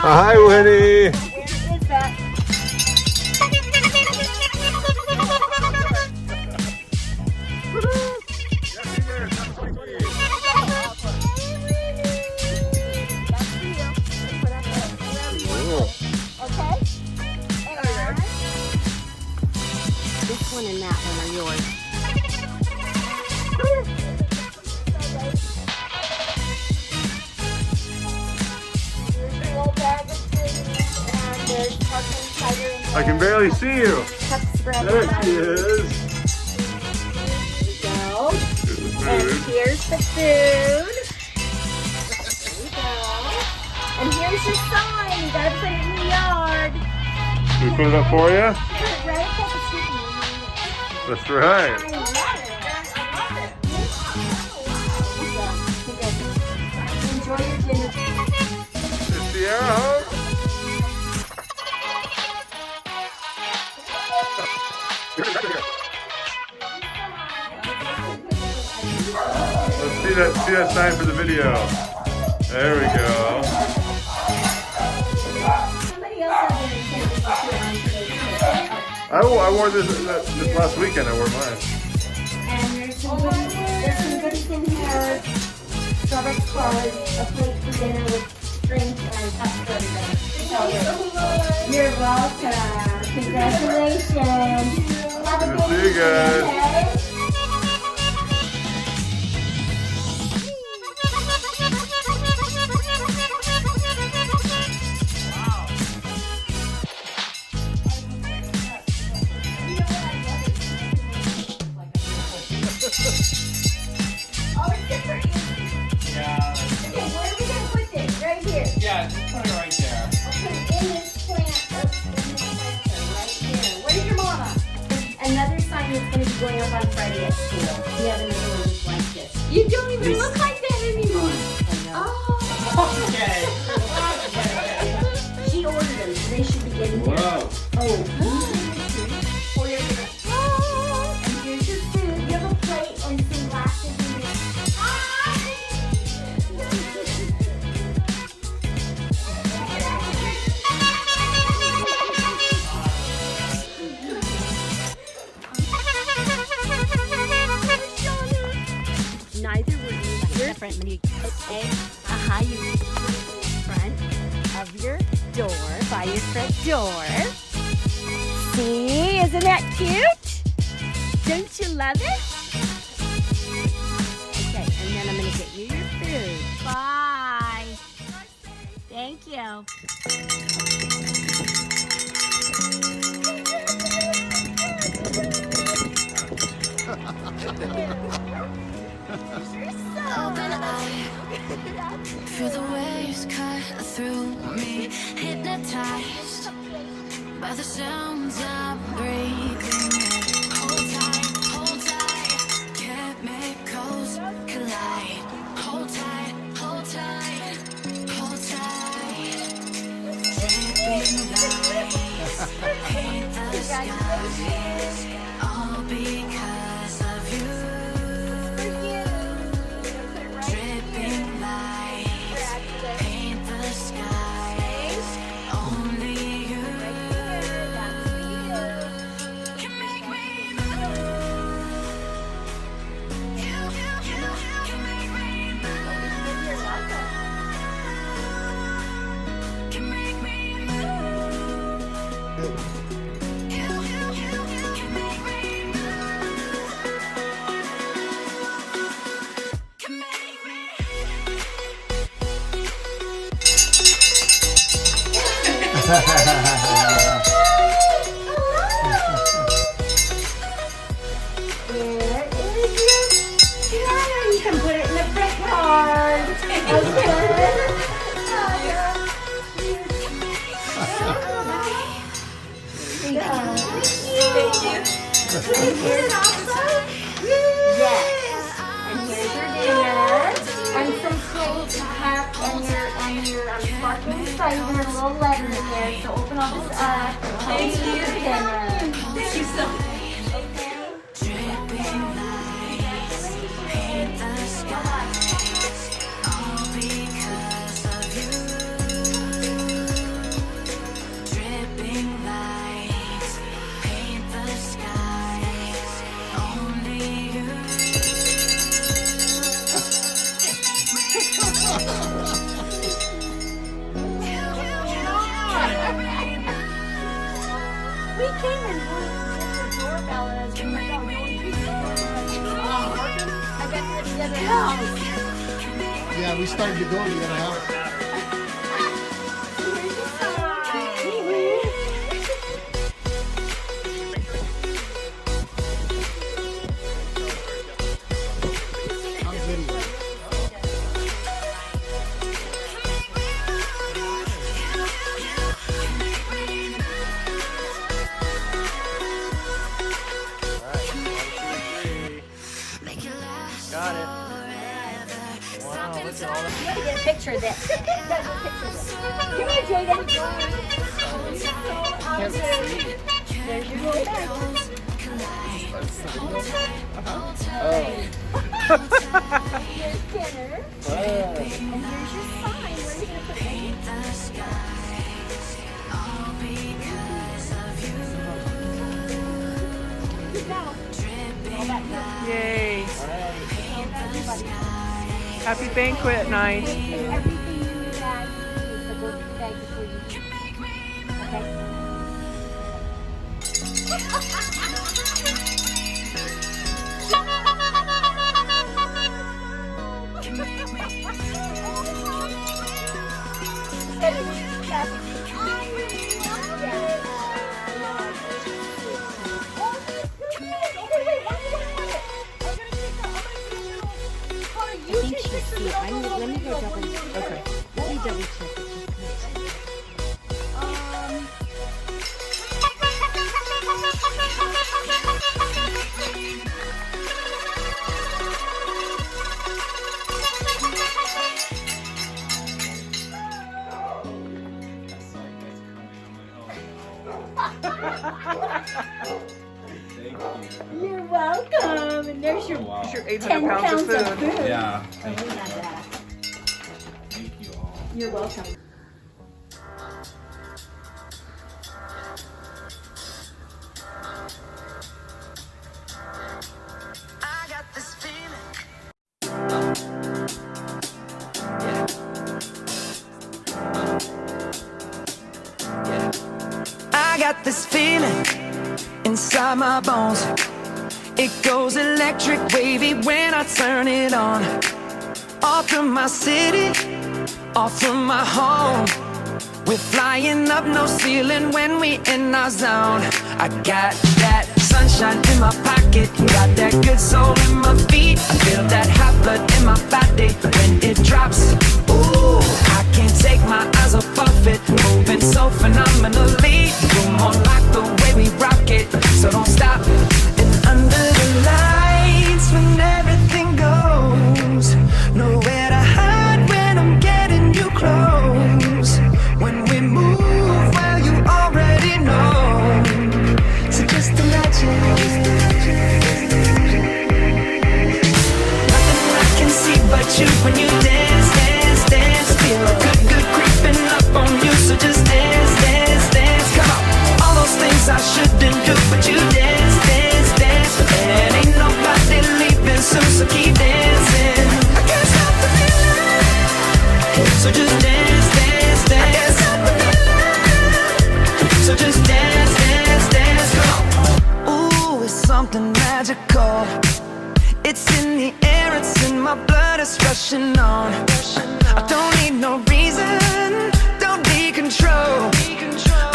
Hi, Winnie. Where is that? This one and that one are yours. Here's your old bag of food, and there's Parkland Tiger and I can barely see you. Cup spread. There she is. There you go. Here's the And food. here's the food. There you go. And here's your sign. You gotta put it in the yard. We put it up for you? Put it right across the street. That's right. I love it. Enjoy your dinner. Is Sierra home? Let's see that sign for the video. There we go. Somebody else has their intention to I wore this last weekend. I wore mine. And there's some goodies in here. Starbucks card, a plate for dinner with drinks and custard. So you're welcome. Congratulations. Have a Good to good see you guys. okay? Oh, it's good for you. Yeah, Okay, where are we gonna put this? Right here. yeah, just put it right there. I'll put it in this plant, in this planter, right here. Where's your mama? Another sign that's gonna be going up on Friday at school. We have another one just like this. You don't even look like that anymore. Oh. Okay. She ordered them, so they should be in here. Whoa. Oh. And here's your food. You have a plate and some glasses in here. Neither were you different when you okay. You front of your door, by your front door. See, isn't that cute? Don't you love it? Okay, and then I'm gonna get you your food. Bye. Thank you. Feel the waves cut through me, hypnotized by the sounds I'm breathing in. Hold tight, chemicals collide. Hold tight, hold tight, hold tight. Dripping lights paint the skies, all because of you. Dripping lights paint the skies. Only you can make me move. You can make me move. Can make me move. You can make me move. Can make me. There is your piano. You can put it in the front yard. Okay. Thank you. Yes. And here's your dinner. And some plates you have and your sparkling cider and a little lemon in there. So open all this up. Thank you. Your dinner. Thank you so much. Dripping lights paint the skies, all because of you. the other house. Yeah, we started to go to the other house. On video. Make it last Got it. forever. Wow, look at all that. You gotta get a picture of this. You gotta get a picture of this. Come here, Jaden. Can't see. There's your little bag. Here's dinner. And here's your sign. Where are you gonna put it? The skies, all because of you. Sit down. All that stuff. Yay. Everybody. Happy banquet night. Everything that you need, so go to the bag before you eat. Okay? I think she's sweet. Let me go double. Okay. Let me double check it. Just to make sure. You're welcome. And there's your Here's your 800 10 pounds pounds of of food. food. Yeah. So we have that. Thank you all. You're welcome. I got this feeling. I got this feeling inside my bones. It goes electric wavy when I turn it on. Off from my city, off from my home. We're flying up no ceiling when we in our zone. I got that sunshine in my pocket, got that good soul in my feet. I feel that hot blood in my body when it drops. Ooh, I can't take my eyes off of it, moving so phenomenally. You're more like the way we rock it, so don't stop. And under the lights when everything goes, nowhere to hide when I'm getting you close. When we move, well, you already know. So just imagine. Nothing I can see but you when you dance, dance, dance. Feel good, good creeping up on you. So just dance, dance, dance. Come on. All those things I shouldn't do, but you dance, dance, dance. And ain't nobody leaving soon, so keep dancing. I can't stop the feeling. So just dance, dance, dance. I can't stop the feeling. So just dance, dance, dance. Come on. Ooh, it's something magical. It's in the air, it's in my blood, it's rushing on. I don't need no reason, don't need control.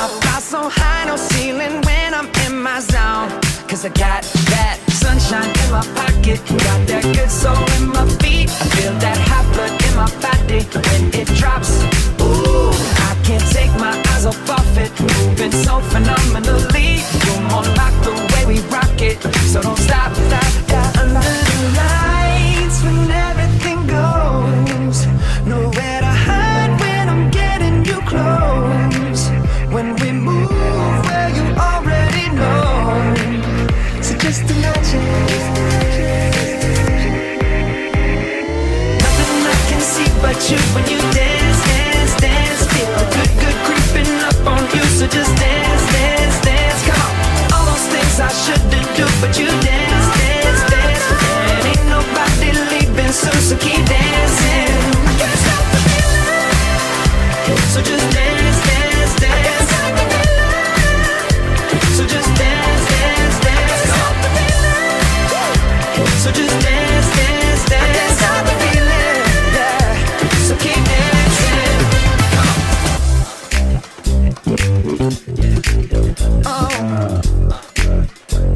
I fly so high, no ceiling when I'm in my zone. Cause I got that sunshine in my pocket, got that good soul in my feet. I feel that hot blood in my body when it drops. Ooh, I can't take my eyes off of it, moving so phenomenally. You're more like the way we rock it, so don't stop, stop, stop. Under the lights when everything goes, nowhere to hide when I'm getting you close. When we move, well, you already know. So just imagine. Nothing I can see but you when you dance, dance, dance. Feel good, good creeping up on you. So just dance, dance, dance. Come on. All those things I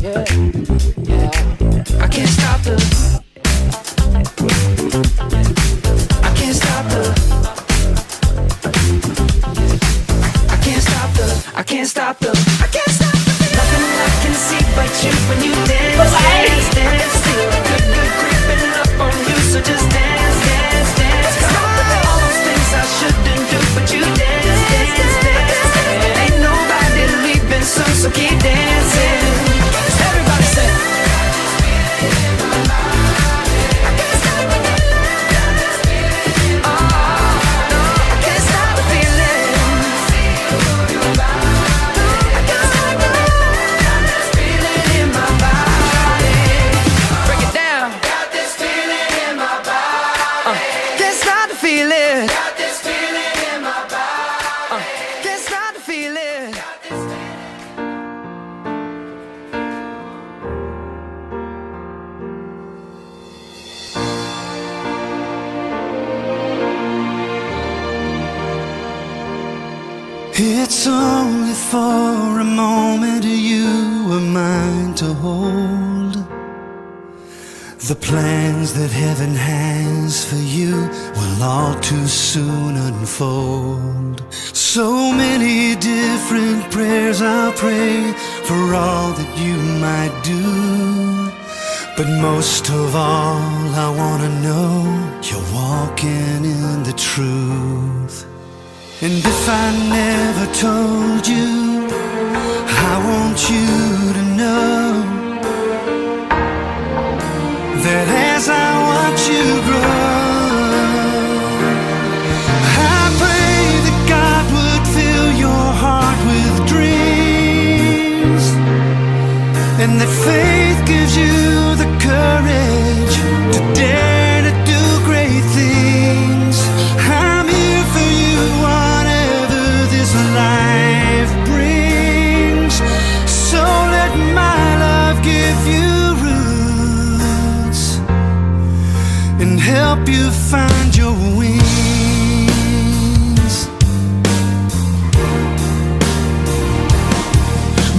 I can't stop the. I can't stop the. I can't stop the. I can't stop the. I can't stop the. Nothing I can see but you when you dance, dance, dance. Feel good, good creeping up on you, so just dance, dance, dance. Come on, all those things I shouldn't do, but you dance, dance, dance. Ain't nobody leaving soon, so keep dancing. Everybody say. It's only for a moment you were mine to hold. The plans that heaven has for you will all too soon unfold. So many different prayers I'll pray for all that you might do. But most of all I wanna know you're walking in the truth. And if I never told you, I want you to know that as I watch you grow, I pray that God would fill your heart with dreams, and that faith gives you the courage to dare to do great things. I'm here for you, whatever this life brings. So let my love give you roots and help you find your wings.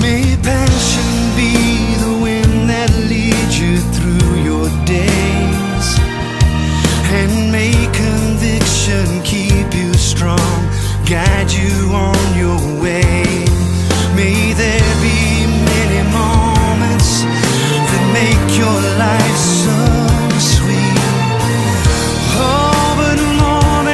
May passion be the wind that leads you through your days, and may conviction keep you strong, guide you on your way. May there be many moments that make your life so sweet. Oh, but Lord,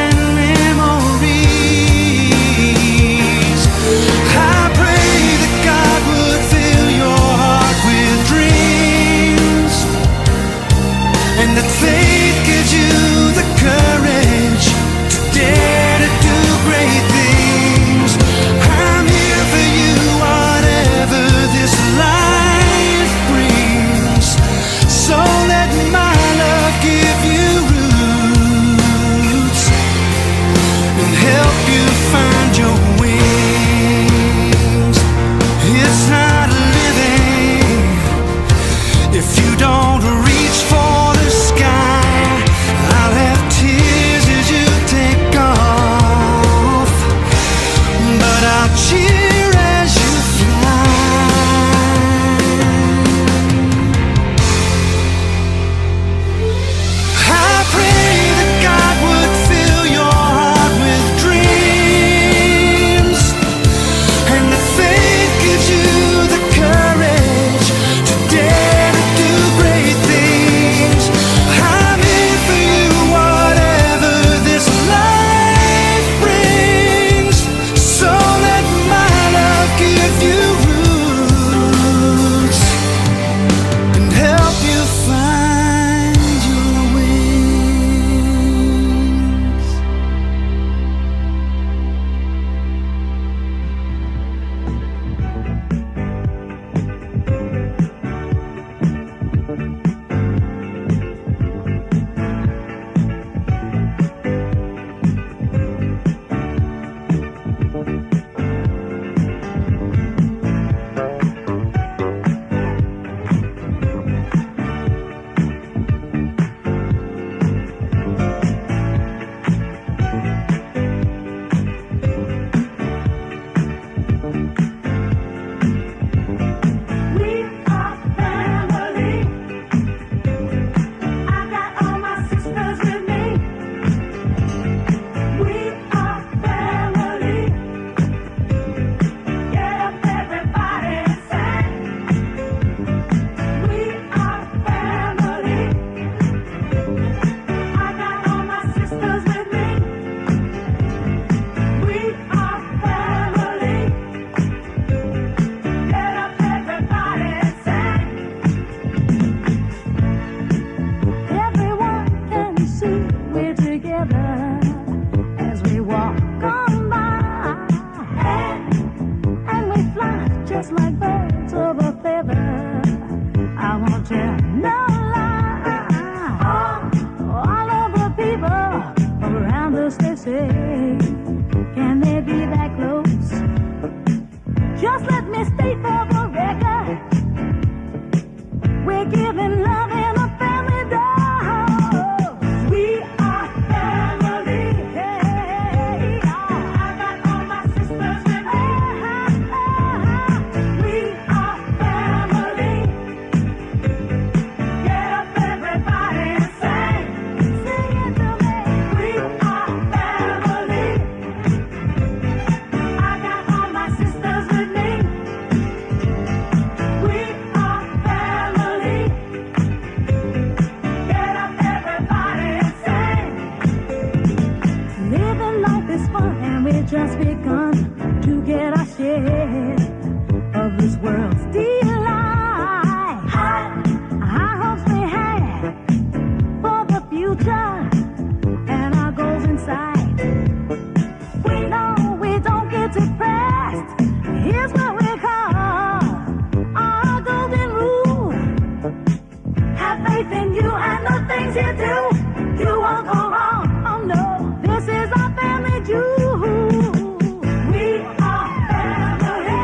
giving love and a family dog. We are family. Hey, I got all my sisters with me. We are family. Get up, everybody, and sing. Sing it to me. We are family. I got all my sisters with me. We are family. Get up, everybody, and sing. Living life is fun, and we just begun to get our share of this world's delight. Our hopes we had for the future and our goals in sight. We know we don't get depressed. Here's what we call our golden rule. Have faith in you and the things you do. You won't go wrong. Oh no, this is our family jewel. We are family.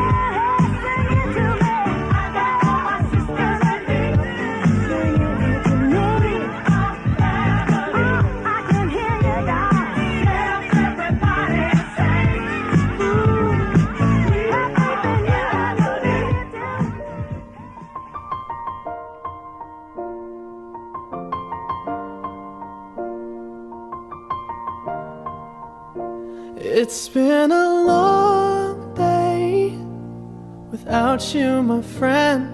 Sing it to me. I got all my sisters with me. Sing it to me. We are family. I can hear you, guys. Get up, everybody, and sing. We have faith in you and the things you do. It's been a long day without you, my friend,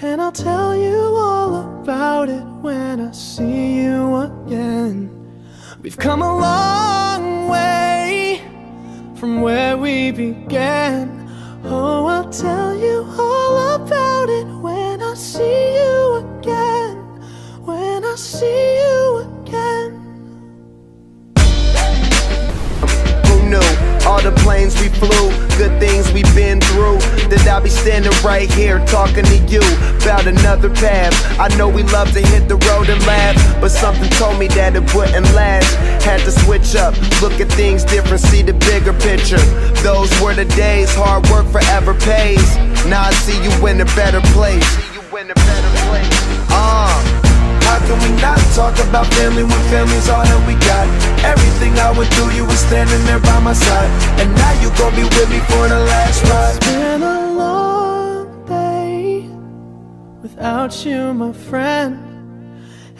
and I'll tell you all about it when I see you again. We've come a long way from where we began. Oh, I'll tell you all about it when I see you again. When I see you again. Who knew? All the planes we flew, good things we've been through. That I'll be standing right here talking to you about another path. I know we love to hit the road and laugh, but something told me that it wouldn't last. Had to switch up, look at things different, see the bigger picture. Those were the days, hard work forever pays. Now I see you in a better place. How can we not talk about family when family's all that we got? Everything I went through, you were standing there by my side, and now you gon' be with me for the last ride. It's been a long day without you, my friend,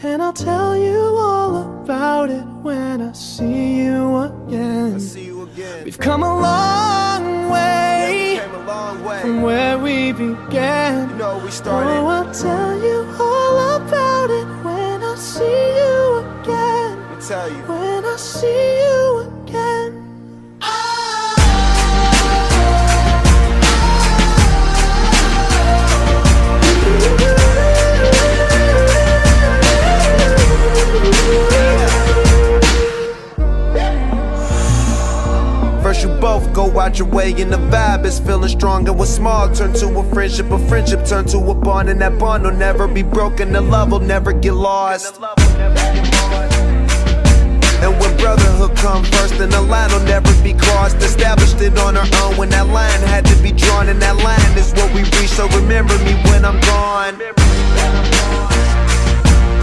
and I'll tell you all about it when I see you again. We've come a long way from where we began. You know we started. Oh, I'll tell you all about it when I see you again. Let me tell you. When I see you again. First you both go out your way and the vibe is feeling strong. And what's small turn to a friendship turn to a bond, and that bond will never be broken. The love will never get lost. And when brotherhood come first, then the line will never be crossed. Established it on our own when that line had to be drawn, and that line is what we reach. So remember me when I'm gone.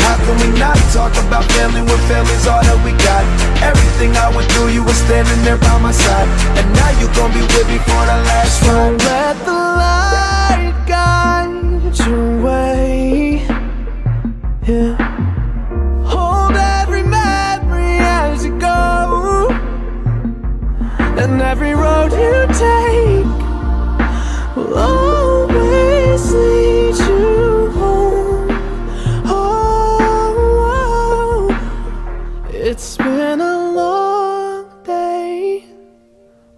How can we not talk about family when family's all that we got? Everything I went through, you were standing there by my side, and now you gon' be with me for the last ride. Don't let the light guide your way. Yeah. Hold every memory as you go, and every road you take will always lead you home. Oh, it's been a long day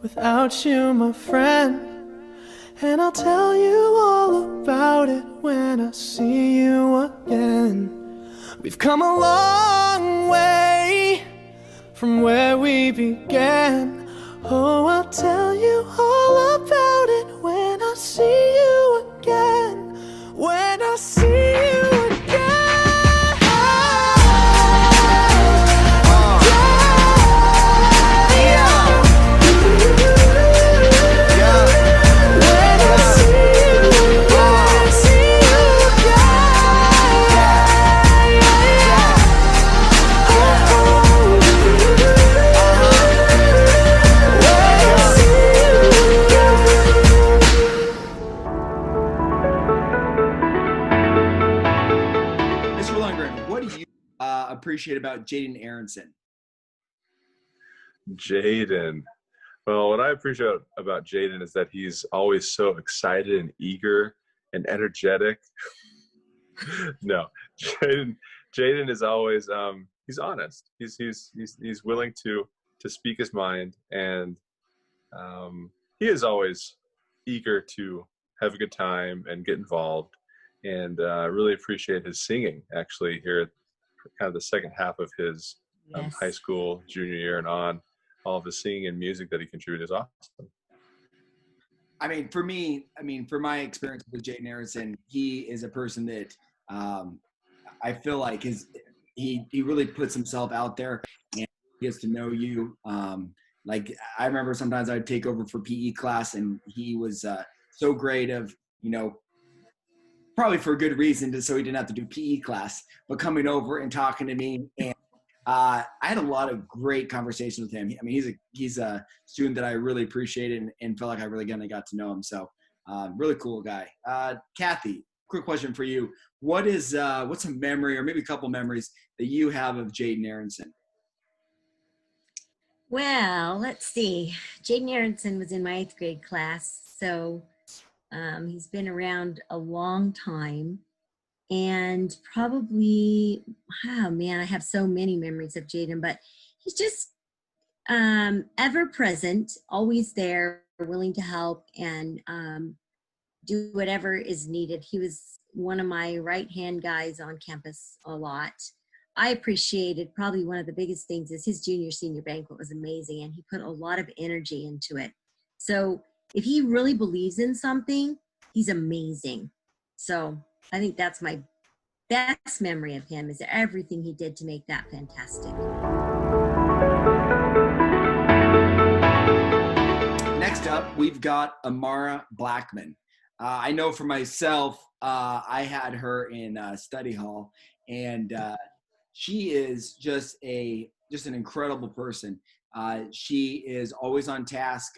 without you, my friend, and I'll tell you all about it when I see you again. We've come a long way from where we began. Oh, I'll tell you all about it when I see you again. When I see you again. appreciate about Jaden Aronson? Jaden. Well, what I appreciate about Jaden is that he's always so excited and eager and energetic. No, Jaden is always he's honest. He's willing to speak his mind, and he is always eager to have a good time and get involved. And I really appreciate his singing actually here at kind of the second half of his high school, junior year and on. All of his singing and music that he contributed is awesome. I mean, for me, for my experience with Jaden Aronson, he is a person that I feel like he really puts himself out there and gets to know you. Like I remember sometimes I'd take over for PE class, and he was so great of, probably for a good reason, so he didn't have to do PE class, but coming over and talking to me. And I had a lot of great conversations with him. I mean, he's a student that I really appreciated and felt like I really got to know him. So really cool guy. Kathy, quick question for you. What's a memory or maybe a couple memories that you have of Jaden Aronson? Well, let's see. Jaden Aronson was in my 8th grade class. So he's been around a long time. And probably, oh man, I have so many memories of Jaden, but he's just ever present, always there, willing to help and do whatever is needed. He was one of my right-hand guys on campus a lot. I appreciated probably one of the biggest things is his senior banquet was amazing, and he put a lot of energy into it. So if he really believes in something, he's amazing. So I think that's my best memory of him, is everything he did to make that fantastic. Next up, we've got Amara Blackman. I know for myself, I had her in study hall, and she is just an incredible person. She is always on task,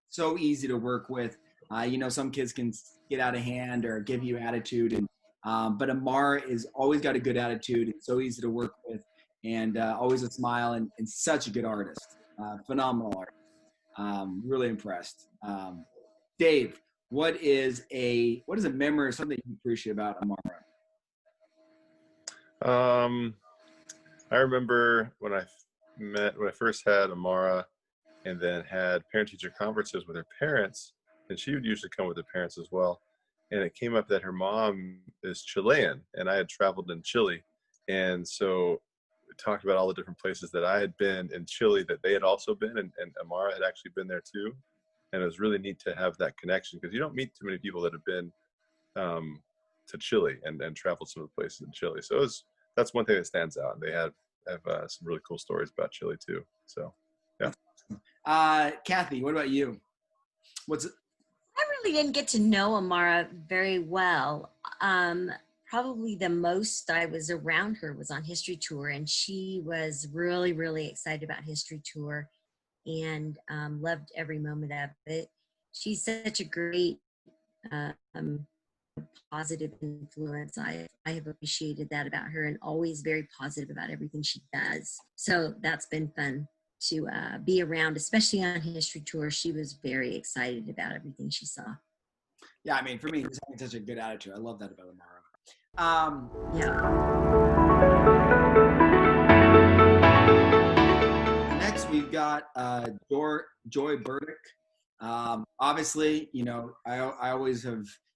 so easy to work with. Some kids can get out of hand or give you attitude, but Amara is always got a good attitude. It's so easy to work with, and always a smile, and such a good artist, phenomenal artist. Really impressed. Dave, what is a memory or something you appreciate about Amara? I remember when I first had Amara, and then had parent-teacher conferences with her parents. And she would usually come with her parents as well. And it came up that her mom is Chilean, and I had traveled in Chile. And so we talked about all the different places that I had been in Chile that they had also been, and Amara had actually been there too. And it was really neat to have that connection, because you don't meet too many people that have been to Chile and traveled some of the places in Chile. So that's one thing that stands out. And they have some really cool stories about Chile too. So, yeah. Kathy, what about you? I really didn't get to know Amara very well. Probably the most I was around her was on History Tour, and she was really, really excited about History Tour and loved every moment of it. She's such a great positive influence. I have appreciated that about her, and always very positive about everything she does. So that's been fun to be around, especially on History Tour. She was very excited about everything she saw. Yeah, I mean, for me, just having such a good attitude. I love that about Amara. Next, we've got Joy Burdick. Obviously,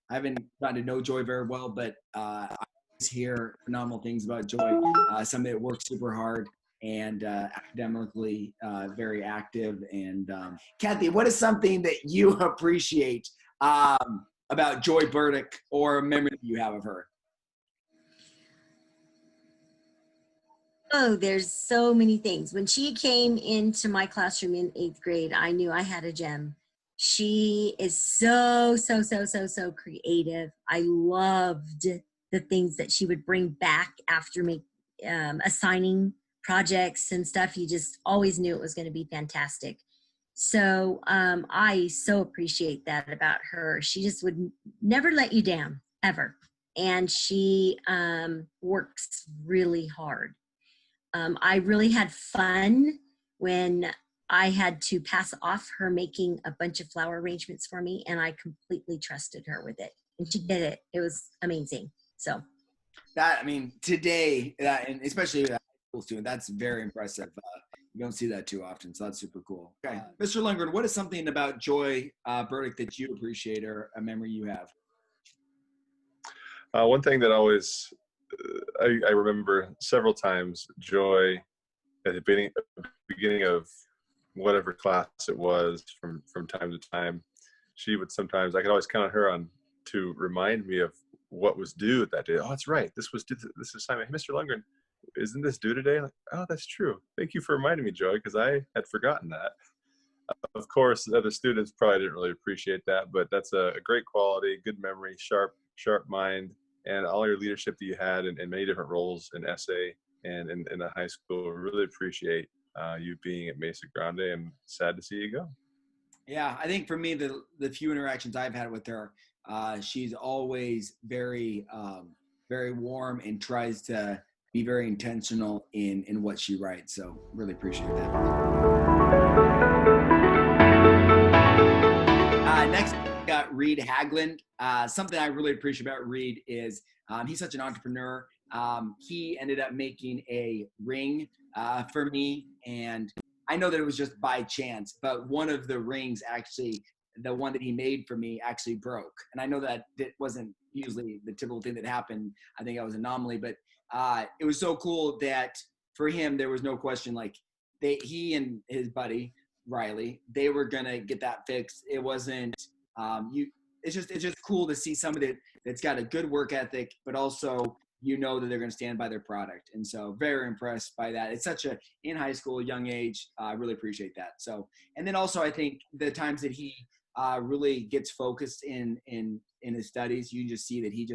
I haven't gotten to know Joy very well, but I always hear phenomenal things about Joy. Somebody that works super hard and academically very active. And Kathy, what is something that you appreciate about Joy Burdick, or a memory that you have of her? Oh, there's so many things. When she came into my classroom in 8th grade, I knew I had a gem. She is so creative. I loved the things that she would bring back after assigning projects and stuff. You just always knew it was going to be fantastic. So I so appreciate that about her. She just would never let you down, ever. And she works really hard. I really had fun when I had to pass off her making a bunch of flower arrangements for me, and I completely trusted her with it. And she did it. It was amazing. So That, I mean, today, and especially with a high school student, that's very impressive. You don't see that too often, so that's super cool. Okay, Mr. Lundgren, what is something about Joy Burdick that you appreciate or a memory you have? One thing that always I remember several times, Joy at the beginning of whatever class it was, from time to time, she would sometimes, I could always count on her to remind me of what was due that day. Oh, that's right. This was due. This assignment. Hey, Mr. Lundgren, isn't this due today? Like, oh, that's true. Thank you for reminding me, Joy, because I had forgotten that. Of course, the other students probably didn't really appreciate that, but that's a great quality, good memory, sharp mind, and all your leadership that you had in many different roles in SA and in the high school. Really appreciate you being at Mesa Grande, and sad to see you go. Yeah, I think for me, the few interactions I've had with her, she's always very, very warm and tries to be very intentional in what she writes. So really appreciate that. Next, we got Reed Haglund. Something I really appreciate about Reed is he's such an entrepreneur. He ended up making a ring for me, and I know that it was just by chance, but one of the rings actually, the one that he made for me, actually broke. And I know that it wasn't usually the typical thing that happened. I think I was an anomaly, but it was so cool that for him, there was no question. Like he and his buddy Riley, they were gonna get that fixed. It wasn't It's just cool to see somebody that's got a good work ethic, but also that they're going to stand by their product. And so very impressed by that. It's such in high school, young age, I really appreciate that. So, and then also I think the times that he really gets focused in his studies, you can just see that he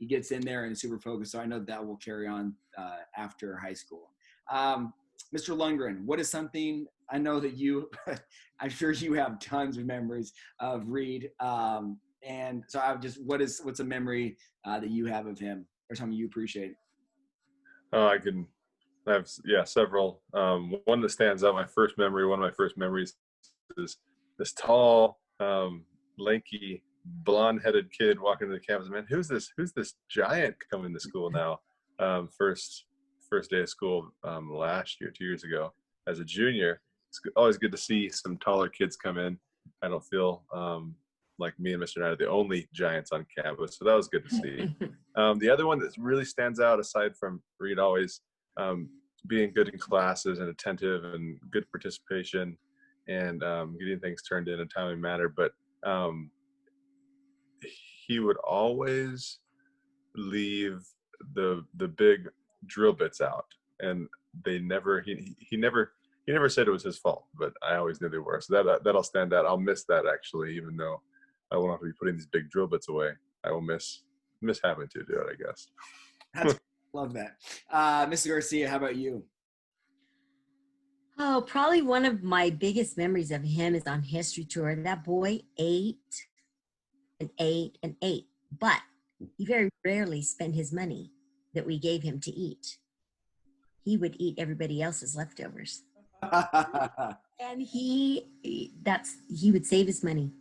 gets in there and is super focused. So I know that will carry on after high school. Mr. Lundgren, what is something, I know that I'm sure you have tons of memories of Reed. And so what's a memory that you have of him or something you appreciate? I have several. One that stands out, one of my first memories is this tall, lanky, blonde-headed kid walking to the campus. Man, who's this giant coming to school now? First day of school last year, 2 years ago, as a junior. It's always good to see some taller kids come in. I don't feel like me and Mr. Knight are the only giants on campus, so that was good to see. The other one that really stands out, aside from Reed always being good in classes and attentive and good participation and getting things turned in a timely manner, but he would always leave the big drill bits out, and he never said it was his fault, but I always knew they were. So that'll stand out. I'll miss that, actually, even though I won't have to be putting these big drill bits away. I will miss having to do it, I guess. Love that. Mr. Garcia, how about you? Oh, probably one of my biggest memories of him is on history tour. That boy ate and ate and ate, but he very rarely spent his money that we gave him to eat. He would eat everybody else's leftovers. And he would save his money.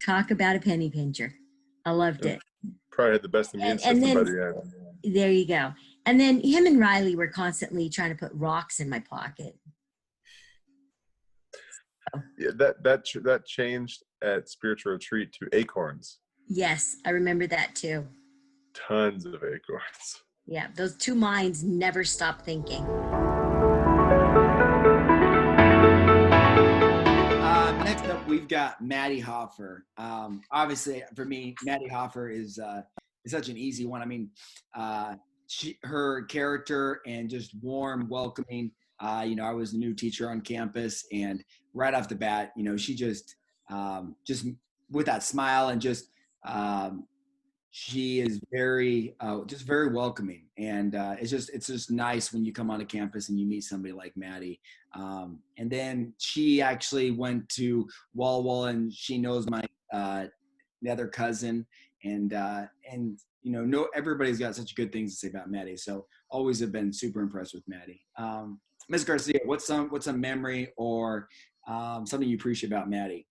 Talk about a penny pincher. I loved it. Probably had the best immune system by the end. There you go. And then him and Riley were constantly trying to put rocks in my pocket. Yeah, that changed at spiritual retreat to acorns. Yes, I remember that too. Tons of acorns. Yeah, those two minds never stop thinking. Next up, we've got Maddie Hoffer. Obviously, for me, Maddie Hoffer is such an easy one. I mean, her character and just warm, welcoming. I was a new teacher on campus, and right off the bat, she just with that smile and she is very welcoming, and it's just nice when you come onto campus and you meet somebody like Maddie. And then she actually went to Walla Walla, and she knows my the other cousin, and no, everybody's got such good things to say about Maddie. So always have been super impressed with Maddie. Ms. Garcia, what's some memory or something you appreciate about Maddie?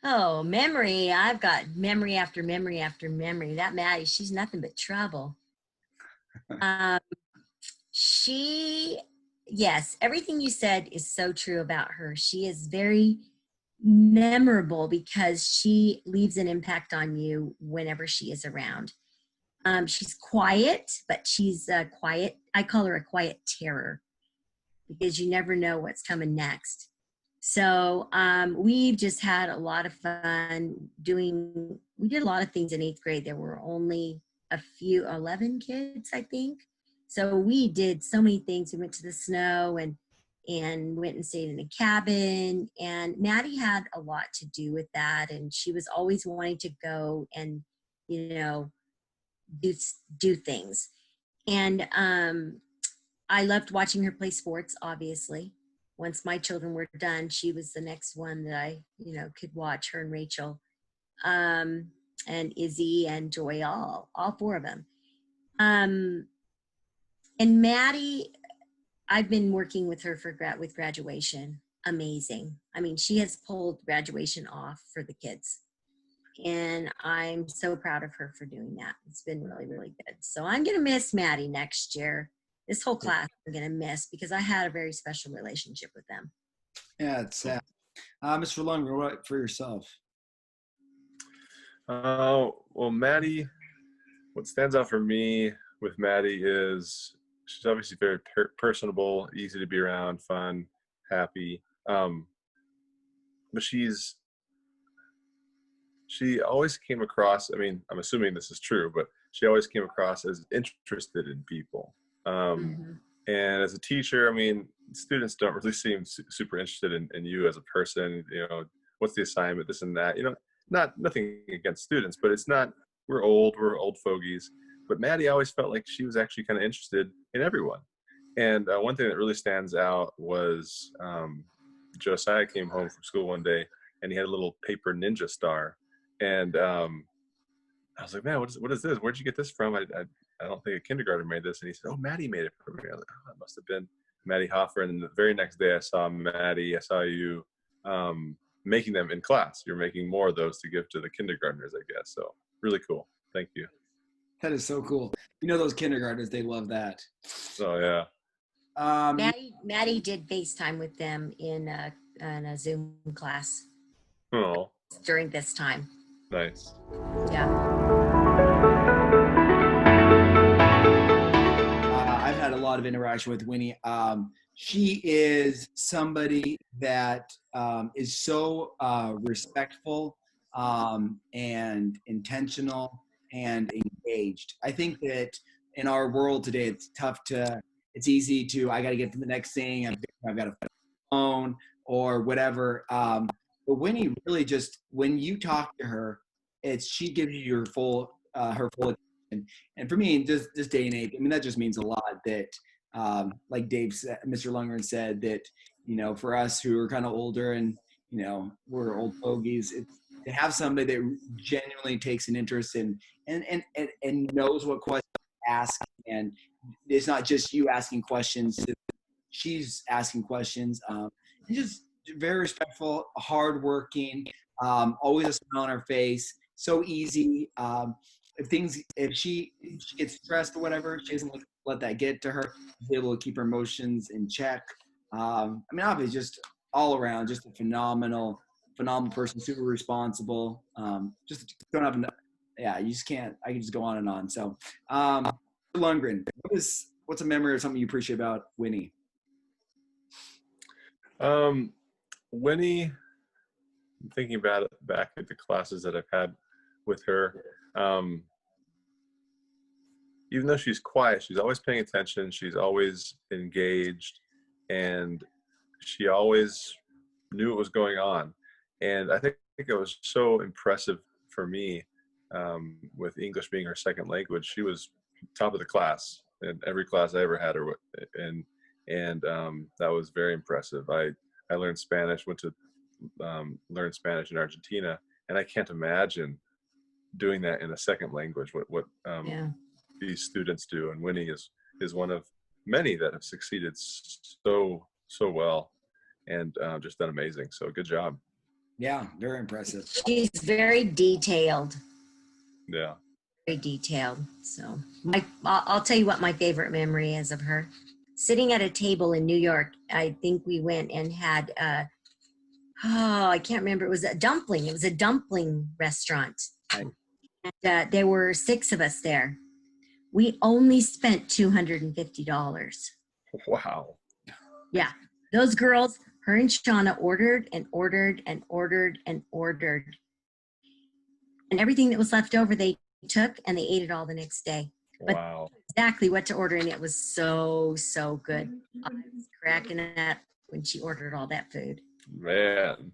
Oh, memory. I've got memory after memory after memory. That Maddie, she's nothing but trouble. Yes, everything you said is so true about her. She is very memorable because she leaves an impact on you whenever she is around. She's quiet, but she's quiet. I call her a quiet terror because you never know what's coming next. So we've just had a lot of fun we did a lot of things in 8th grade. There were only 11 kids, I think. So we did so many things. We went to the snow and went and stayed in a cabin. And Maddie had a lot to do with that. And she was always wanting to go and, do things. And I loved watching her play sports, obviously. Once my children were done, she was the next one that I, could watch, her and Rachel, and Izzy and Joy, all 4 of them. And Maddie, I've been working with her with graduation. Amazing. I mean, she has pulled graduation off for the kids. And I'm so proud of her for doing that. It's been really, really good. So I'm going to miss Maddie next year. This whole class I'm going to miss because I had a very special relationship with them. Yeah, it's sad. Mr. Lundgren, what for yourself? Well, Maddie, what stands out for me with Maddie is she's obviously very personable, easy to be around, fun, happy. But she always came across, I mean, I'm assuming this is true, but she always came across as interested in people. And as a teacher, I mean, students don't really seem super interested in you as a person. What's the assignment, this and that. Nothing against students, but it's not. We're old fogies. But Maddie always felt like she was actually kind of interested in everyone. And one thing that really stands out was Josiah came home from school one day and he had a little paper ninja star. And I was like, man, what is this? Where'd you get this from? I don't think a kindergartner made this. And he said, oh, Maddie made it for me. I was like, oh, it must have been Maddie Hoffer. And then the very next day I saw you making them in class. You're making more of those to give to the kindergartners, I guess. So really cool. Thank you. That is so cool. Those kindergartners, they love that. Oh, yeah. Maddie did FaceTime with them in a Zoom class. Oh. During this time. Nice. Yeah. I've had a lot of interaction with Winnie. She is somebody that is so respectful and intentional and engaged. I think that in our world today, it's easy to, I got to get to the next thing. I've got a phone or whatever. But Winnie really just, when you talk to her, she gives you her full attention. And for me, this day and age, I mean, that just means a lot that, like Mr. Lundgren said, that, for us who are kind of older and, we're old fogies, to have somebody that genuinely takes an interest in and knows what questions to ask. And it's not just you asking questions, she's asking questions. Just very respectful, hardworking, always a smile on her face, so easy. If she gets stressed or whatever, she doesn't let that get to her. She's able to keep her emotions in check. I mean, obviously, just all around, just a phenomenal person, super responsible. Just don't have you just can't. I can just go on and on. So, Lundgren, what's a memory or something you appreciate about Winnie? Winnie, I'm thinking about it back at the classes that I've had with her. Even though she's quiet, she's always paying attention. She's always engaged, and she always knew what was going on. And I think it was so impressive for me, with English being her second language. She was top of the class in every class I ever had her with, and that was very impressive. I learned Spanish, went to learn Spanish in Argentina, and I can't imagine doing that in a second language, what Yeah. these students do. And Winnie is one of many that have succeeded so well, and just done amazing. So good job. Yeah, very impressive. She's very detailed. Yeah. Very detailed. So I'll tell you what my favorite memory is of her. Sitting at a table in New York, I think we went and had, I can't remember. It was a dumpling. It was a dumpling restaurant. Right. And there were 6 of us there. We only spent $250. Wow. Yeah. Those girls, her and Shauna ordered and ordered and ordered and ordered. And everything that was left over, they took and they ate it all the next day. But Wow. exactly what to order, and it was so good. I was cracking up when she ordered all that food. Man.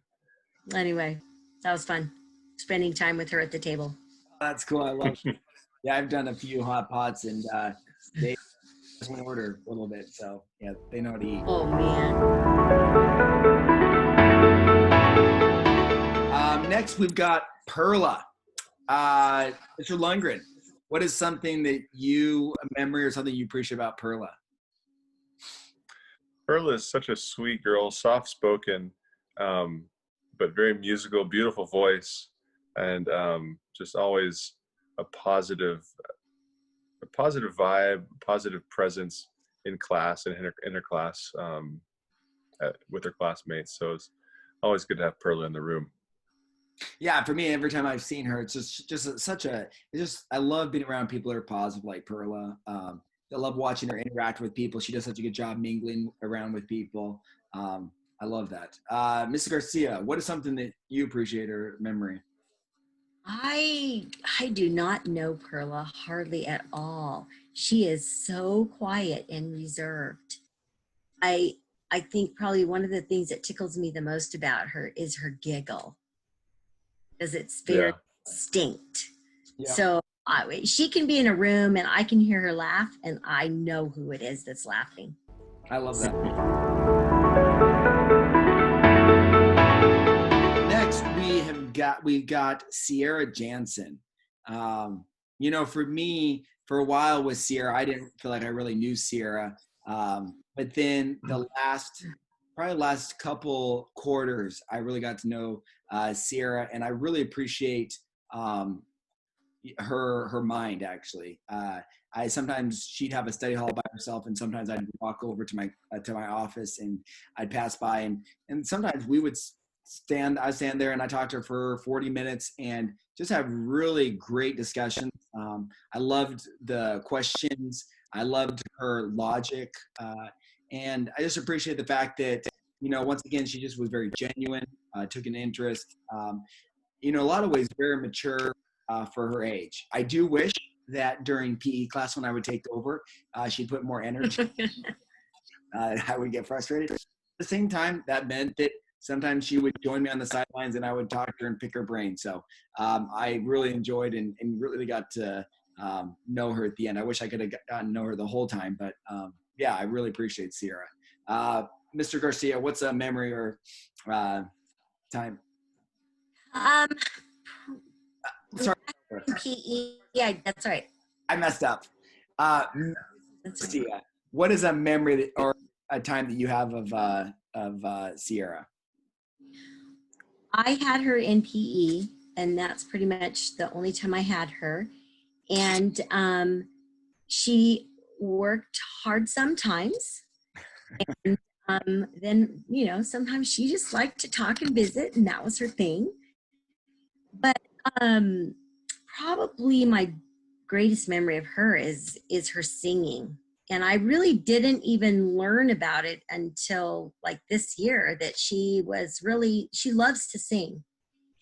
Anyway, that was fun spending time with her at the table. That's cool. I love it. Yeah, I've done a few hot pots, and they just want to order a little bit. So yeah, they know how to eat. Oh man. Next, we've got Perla. Mr. Lundgren, what is something that a memory or something you appreciate about Perla? Perla is such a sweet girl, soft-spoken, but very musical, beautiful voice, and just always a positive vibe, positive presence in class and in her class with her classmates. So it's always good to have Perla in the room. Yeah, for me, every time I've seen her, it's I love being around people that are positive like Perla. I love watching her interact with people. She does such a good job mingling around with people. I love that. Mrs. Garcia, what is something that you appreciate her memory? I do not know Perla hardly at all. She is so quiet and reserved. I think probably one of the things that tickles me the most about her is her giggle, because it's very distinct. Yeah. So she can be in a room and I can hear her laugh and I know who it is that's laughing. I love that. Next, we've got Sierra Jansen. For me, for a while with Sierra, I didn't feel like I really knew Sierra. But then the last couple quarters, I really got to know Sierra, and I really appreciate her mind, actually. I sometimes she'd have a study hall by herself, and sometimes I'd walk over to my office and I'd pass by, and sometimes I'd stand there and I talked to her for 40 minutes and just have really great discussions. I loved the questions. I loved her logic. And I just appreciate the fact that, once again, she just was very genuine, took an interest, a lot of ways very mature for her age. I do wish that during PE class when I would take over, she'd put more energy. I would get frustrated. At the same time, that meant that sometimes she would join me on the sidelines and I would talk to her and pick her brain. So I really enjoyed and really got to know her at the end. I wish I could have gotten to know her the whole time, but yeah, I really appreciate Sierra. Mr. Garcia, what's a memory or time? Sorry. PE, yeah, that's right. I messed up. Garcia, what is a memory or a time that you have of Sierra? I had her in PE, and that's pretty much the only time I had her. And she worked hard sometimes. And then, sometimes she just liked to talk and visit, and that was her thing. But probably my greatest memory of her is her singing. And I really didn't even learn about it until like this year, that she loves to sing.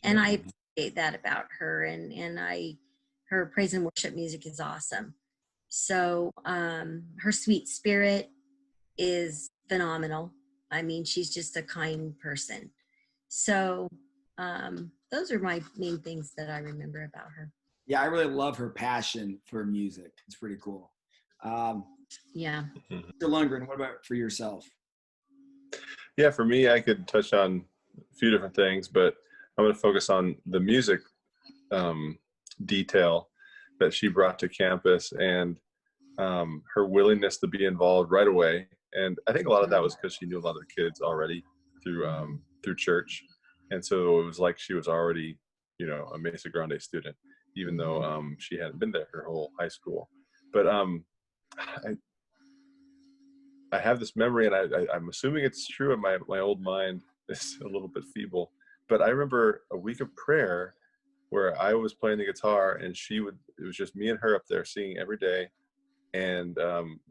And I appreciate that about her. And her praise and worship music is awesome. So her sweet spirit is phenomenal. I mean, she's just a kind person. So those are my main things that I remember about her. Yeah, I really love her passion for music. It's pretty cool. Yeah. Mr. Lundgren, what about for yourself? Yeah, for me, I could touch on a few different things, but I'm going to focus on the music detail that she brought to campus, and her willingness to be involved right away. And I think a lot of that was because she knew a lot of the kids already through church, and so it was like she was already, you know, a Mesa Grande student, even though she hadn't been there her whole high school. But I have this memory, and I'm assuming it's true, and my old mind is a little bit feeble, but I remember a week of prayer where I was playing the guitar, and it was just me and her up there singing every day. And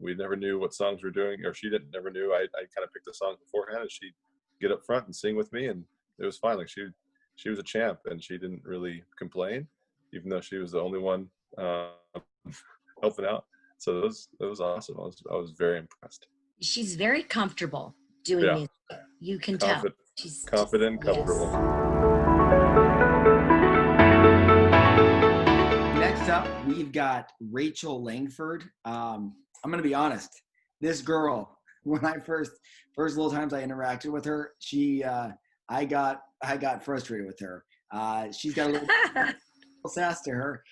we never knew what songs we were doing, or she never knew. I kind of picked the songs beforehand, and she'd get up front and sing with me, and it was fine. Like she was a champ, and she didn't really complain, even though she was the only one helping out. So it was awesome. I was very impressed. She's very comfortable doing music. You can tell. She's confident and comfortable. Next up, we've got Rachel Langford. I'm going to be honest. This girl, when I first little times I interacted with her, I got frustrated with her. She's got a little sass to her.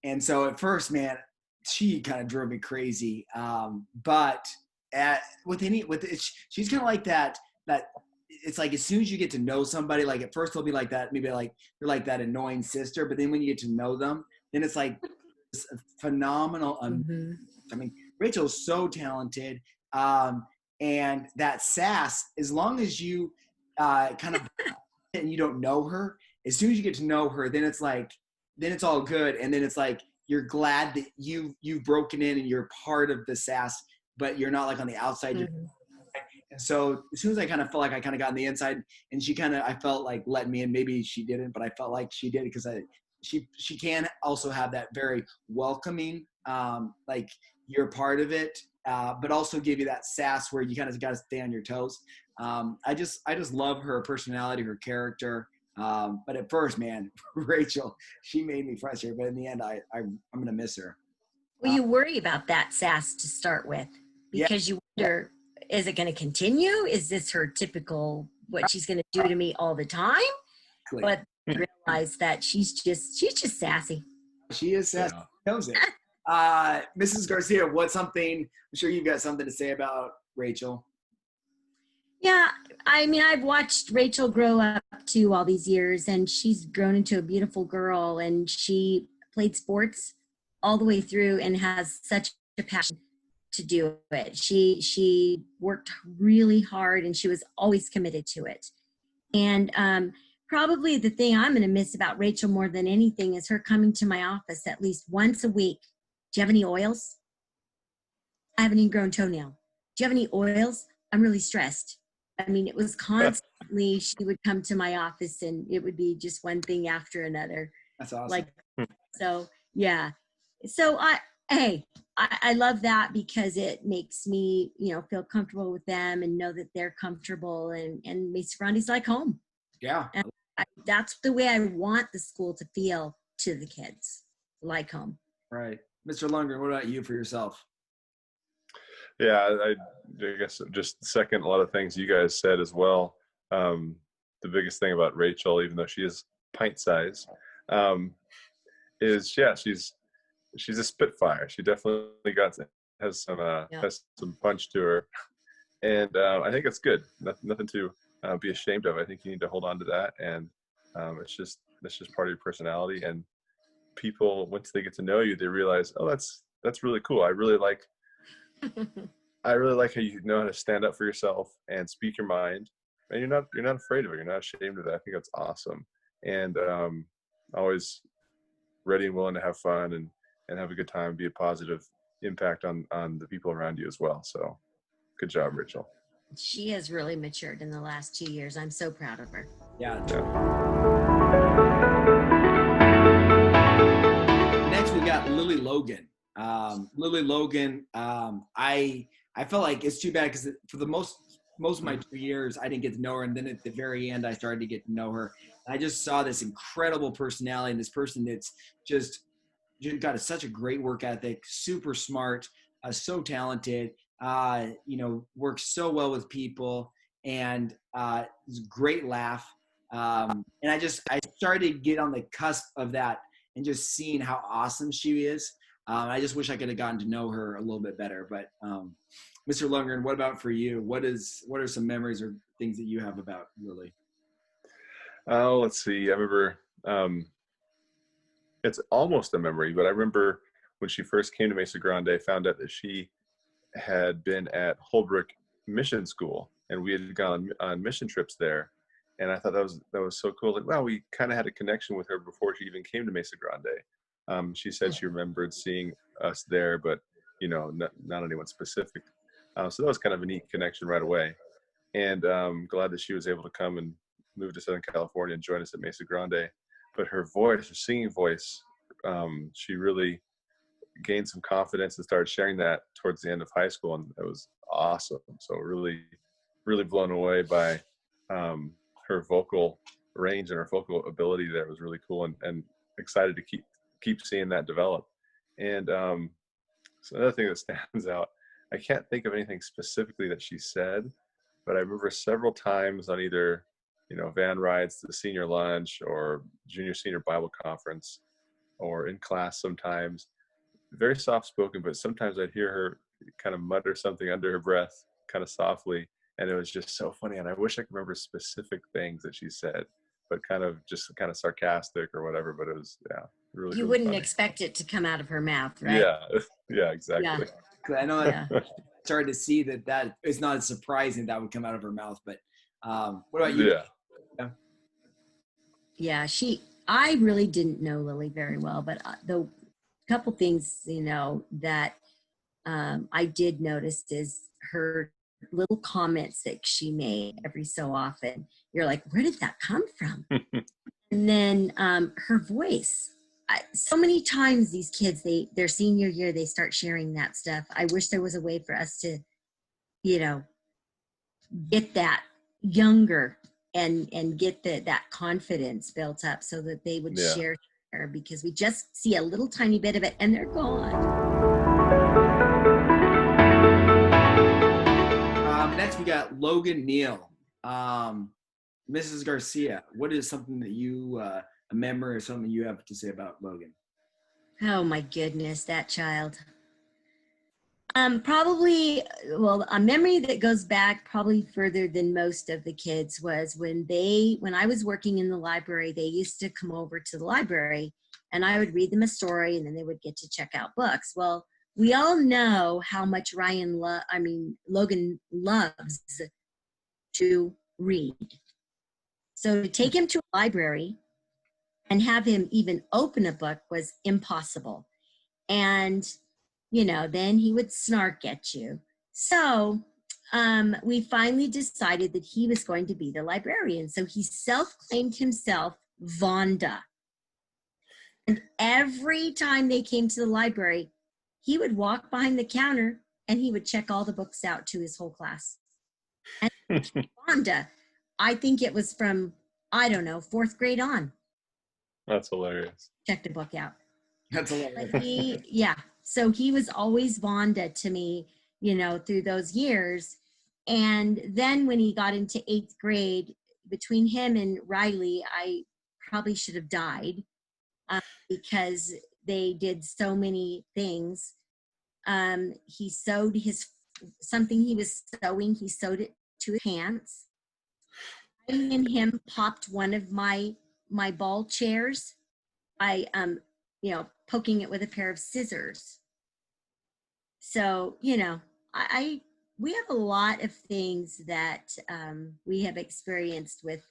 And so at first, man, she kind of drove me crazy. But she's kind of like that it's like as soon as you get to know somebody, like at first they'll be like that, maybe like you're like that annoying sister, but then when you get to know them, then it's like it's phenomenal. I mean, Rachel's so talented, and that sass, as long as you kind of and you don't know her, as soon as you get to know her, then it's all good, and then it's like you're glad that you've broken in and you're part of the sass, but you're not like on the outside. And so as soon as I kind of felt like I kind of got on the inside, and I felt like let me in. Maybe she didn't, but I felt like she did, because she can also have that very welcoming, like you're part of it, but also give you that sass where you kind of got to stay on your toes. I just love her personality, her character. But at first, man, Rachel, she made me frustrated, but in the end, I'm going to miss her. Well, you worry about that sass to start with, because you wonder, is it going to continue? Is this her typical, what she's going to do to me all the time? But I realize that she's just sassy. She is sassy. Yeah. Knows it. Mrs. Garcia, what's something, I'm sure you've got something to say about Rachel. Yeah, I mean, I've watched Rachel grow up too all these years, and she's grown into a beautiful girl, and she played sports all the way through and has such a passion to do it. She worked really hard, and she was always committed to it. And probably the thing I'm going to miss about Rachel more than anything is her coming to my office at least once a week. Do you have any oils? I have an ingrown toenail. Do you have any oils? I'm really stressed. I mean, it was constantly, she would come to my office, and it would be just one thing after another. That's awesome. Like, so yeah. So I love that, because it makes me, feel comfortable with them and know that they're comfortable, and Mesa Grande's like home. Yeah. And that's the way I want the school to feel to the kids, like home. Right. Mr. Lundgren, what about you for yourself? Yeah, I guess just second a lot of things you guys said as well. The biggest thing about Rachel, even though she is pint size, is she's a spitfire. She definitely has some punch to her, and I think it's good. Nothing to be ashamed of. I think you need to hold on to that, and it's just part of your personality. And people, once they get to know you, they realize, oh, that's really cool. I really like how you know how to stand up for yourself and speak your mind, and you're not afraid of it. You're not ashamed of it. I think that's awesome, and always ready and willing to have fun and have a good time, be a positive impact on the people around you as well. So good job, Rachel. She has really matured in the last 2 years. I'm so proud of her. Yeah. Next, we got Lily Logan. Lily Logan, I felt like it's too bad, because for the most of my 2 years, I didn't get to know her. And then at the very end, I started to get to know her. And I just saw this incredible personality, and this person that's just got such a great work ethic, super smart, so talented, works so well with people, and great laugh. And I started to get on the cusp of that and just seeing how awesome she is. I just wish I could have gotten to know her a little bit better. But Mr. Lundgren, what about for you? What are some memories or things that you have about Lily? Oh, let's see. I remember, it's almost a memory, but I remember when she first came to Mesa Grande, found out that she had been at Holbrook Mission School, and we had gone on mission trips there. And I thought that was so cool. Like, wow, we kind of had a connection with her before she even came to Mesa Grande. She said she remembered seeing us there, but not anyone specific. So that was kind of a neat connection right away. And glad that she was able to come and move to Southern California and join us at Mesa Grande. But her voice, her singing voice, she really gained some confidence and started sharing that towards the end of high school, and it was awesome. So really, really blown away by her vocal range and her vocal ability there. It was really cool, and excited to keep seeing that develop. And so another thing that stands out, I can't think of anything specifically that she said, but I remember several times on either van rides to the senior lunch or junior senior Bible conference or in class sometimes, very soft spoken, but sometimes I'd hear her kind of mutter something under her breath kind of softly, and it was just so funny. And I wish I could remember specific things that she said, but kind of sarcastic or whatever. But it was, yeah, really. You really wouldn't funny. expect it to come out of her mouth, right? Yeah, exactly. Yeah. I know I started to see that it's not as surprising that would come out of her mouth. But what about you? Yeah, I really didn't know Lily very well, but the couple things, that I did notice is her little comments that she made every so often. You're like, where did that come from? And then her voice. So many times these kids, their senior year, they start sharing that stuff. I wish there was a way for us to, get that younger and get that confidence built up so that they would share, because we just see a little tiny bit of it and they're gone. Next, we got Logan Neal. Mrs. Garcia, what is something that you, a memory or something you have to say about Logan? Oh my goodness, that child. Probably, a memory that goes back probably further than most of the kids was when I was working in the library, they used to come over to the library and I would read them a story and then they would get to check out books. Well, we all know how much Logan loves to read. So to take him to a library and have him even open a book was impossible. And then he would snark at you. So we finally decided that he was going to be the librarian. So he self-claimed himself Vonda. And every time they came to the library, he would walk behind the counter and he would check all the books out to his whole class. And Vonda, I think it was from, 4th grade on. That's hilarious. Check the book out. That's hilarious. So he was always Vonda to me, through those years. And then when he got into 8th grade, between him and Riley, I probably should have died because they did so many things. He sewed something he was sewing, he sewed it to his pants. I and him popped one of my ball chairs by poking it with a pair of scissors. So, we have a lot of things that we have experienced with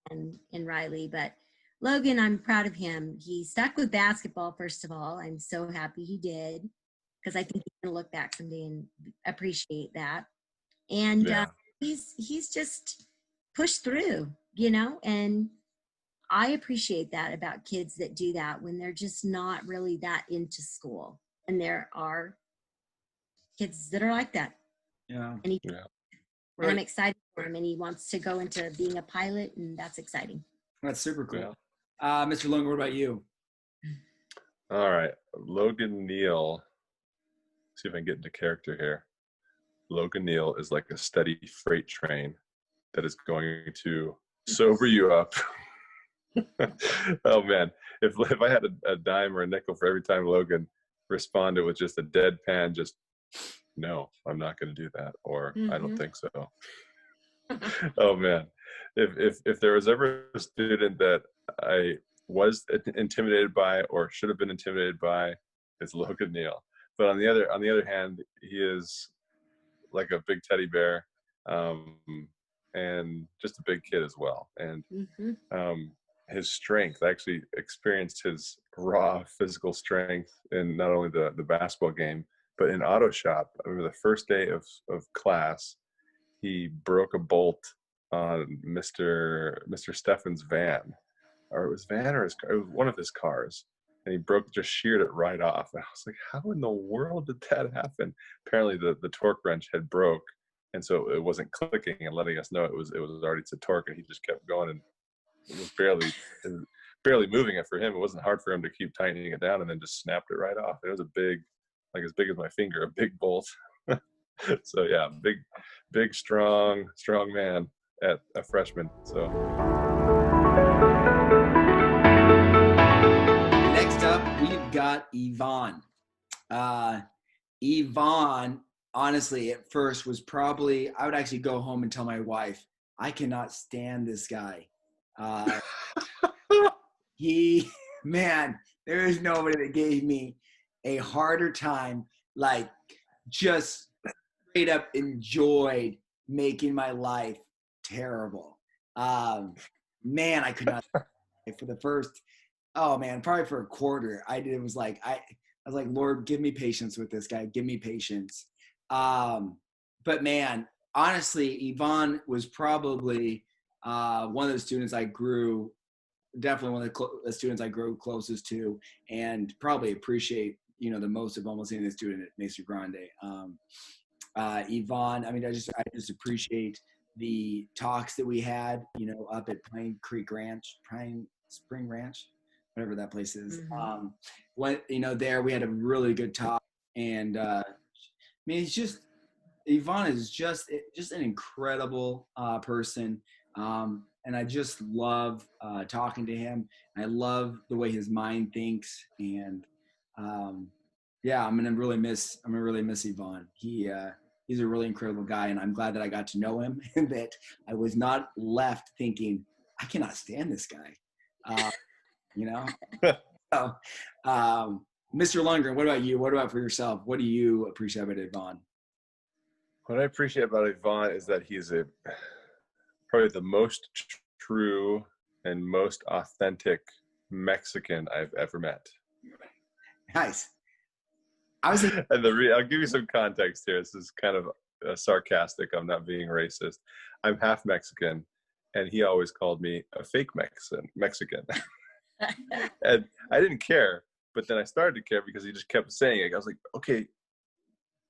him and Riley, but Logan, I'm proud of him. He stuck with basketball, first of all. I'm so happy he did, because I think he's going to look back someday and appreciate that. And he's just pushed through, and I appreciate that about kids that do that when they're just not really that into school. And there are kids that are like that. Yeah. And I'm excited for him, and he wants to go into being a pilot, and that's exciting. That's super cool. Mr. Lundgren, what about you? All right. Logan Neal. See if I can get into character here. Logan Neal is like a steady freight train that is going to sober you up. Oh man, if I had a dime or a nickel for every time Logan responded with just a deadpan, just no, I'm not going to do that, or I don't think so. Oh man, if there was ever a student that I was intimidated by or should have been intimidated by, it's Logan Neal. But on the other hand, he is like a big teddy bear, and just a big kid as well. And his strength, I actually experienced his raw physical strength in not only the basketball game, but in auto shop. I remember the first day of class, he broke a bolt on Mr. Steffen's van, or it was van or his car, it was one of his cars, and he just sheared it right off. And I was like, how in the world did that happen? Apparently the torque wrench had broke, and so it wasn't clicking and letting us know it was already to torque, and he just kept going, and it was barely moving it for him. It wasn't hard for him to keep tightening it down, and then just snapped it right off. It was a big, like as big as my finger, a big bolt. So yeah, big, strong man at a freshman. So next up, we've got Yvonne. Yvonne, honestly, at first was probably, I would actually go home and tell my wife, I cannot stand this guy. Man, there is nobody that gave me a harder time, like just straight up enjoyed making my life terrible. Man, I could not for the first, probably for a quarter. I was like, Lord, give me patience with this guy. Give me patience. But man, honestly, Yvonne was probably one of the students I grew, definitely one of the students I grew closest to, and probably appreciate, the most of almost any student at Mesa Grande. Yvonne, I just appreciate the talks that we had, up at Pine Spring Ranch, whatever that place is. There we had a really good talk, and Yvonne is just an incredible person. And I just love talking to him. I love the way his mind thinks, and I'm gonna really miss Yvonne. He's a really incredible guy, and I'm glad that I got to know him and that I was not left thinking, I cannot stand this guy. So, Mr. Lundgren, what about you? What about for yourself? What do you appreciate about Yvonne? What I appreciate about Yvonne is that he's probably the most true and most authentic Mexican I've ever met. Nice. And I'll give you some context here. This is kind of sarcastic. I'm not being racist. I'm half Mexican, and he always called me a fake Mexican. And I didn't care, but then I started to care because he just kept saying it. I was like, okay,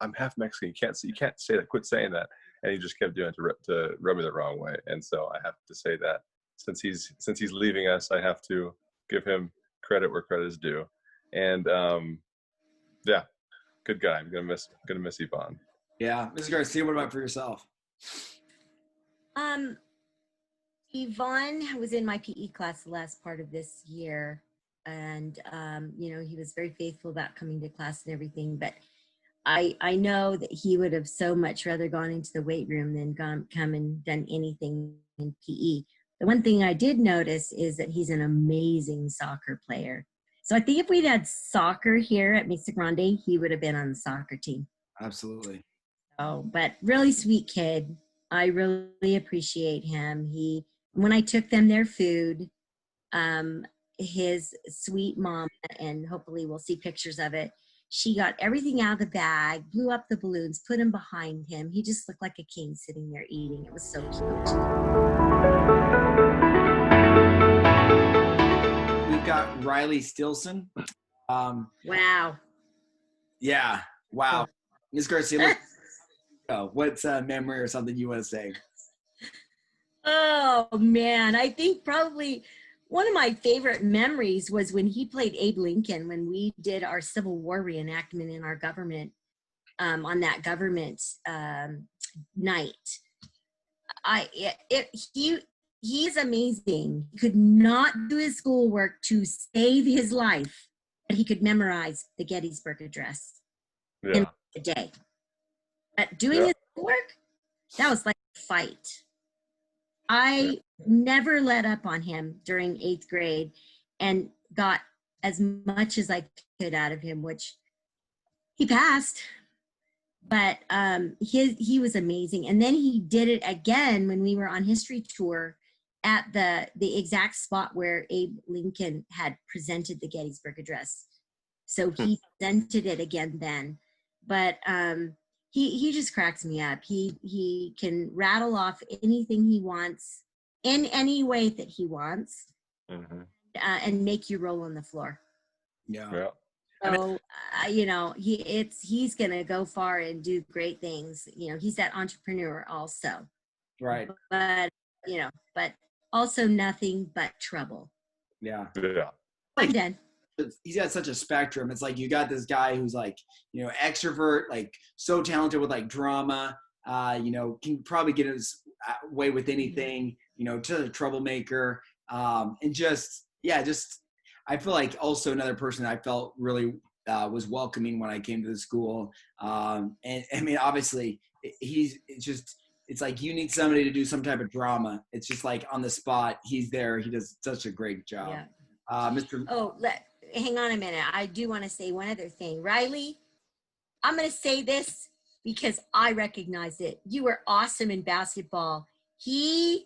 I'm half Mexican. You can't say that. Quit saying that. And he just kept doing it to rub me the wrong way. And so I have to say that since he's leaving us, I have to give him credit where credit is due. And good guy. I'm gonna miss Yvonne. Yeah, Ms. Garcia, what about for yourself? Yvonne was in my PE class the last part of this year, and he was very faithful about coming to class and everything, but I know that he would have so much rather gone into the weight room than come and done anything in PE. The one thing I did notice is that he's an amazing soccer player. So I think if we'd had soccer here at Mesa Grande, he would have been on the soccer team. Absolutely. Oh, but really sweet kid. I really appreciate him. When I took them their food, his sweet mom, and hopefully we'll see pictures of it, she got everything out of the bag, blew up the balloons, put them behind him. He just looked like a king sitting there eating. It was so cute. We've got Riley Stilson. Wow. Yeah. Wow. Ms. Garcia, what's a memory or something you want to say? Oh, man. I think probably one of my favorite memories was when he played Abe Lincoln when we did our Civil War reenactment in our government, on that government night. he's amazing. He could not do his schoolwork to save his life, but he could memorize the Gettysburg Address in a day. But doing his schoolwork, that was like a fight. I never let up on him during 8th grade and got as much as I could out of him, which he passed. But he was amazing. And then he did it again when we were on history tour at the exact spot where Abe Lincoln had presented the Gettysburg Address. So he presented it again then. But he just cracks me up. He can rattle off anything he wants in any way that he wants, and make you roll on the floor. Yeah. So you know, he's gonna go far and do great things. You know, he's that entrepreneur also. Right. But you know, but also nothing but trouble. Yeah. I'm done. He's got such a spectrum. It's like you got this guy who's like, you know, extrovert, like so talented with like drama, you know, can probably get his way with anything, you know, to a troublemaker, and just I feel like also another person I felt really was welcoming when I came to the school. And I mean, obviously it's like you need somebody to do some type of drama. It's just like on the spot, he's there. He does such a great job. Yeah. Mr. Hang on a minute. I do want to say one other thing. Riley, I'm going to say this because I recognize it. You were awesome in basketball. He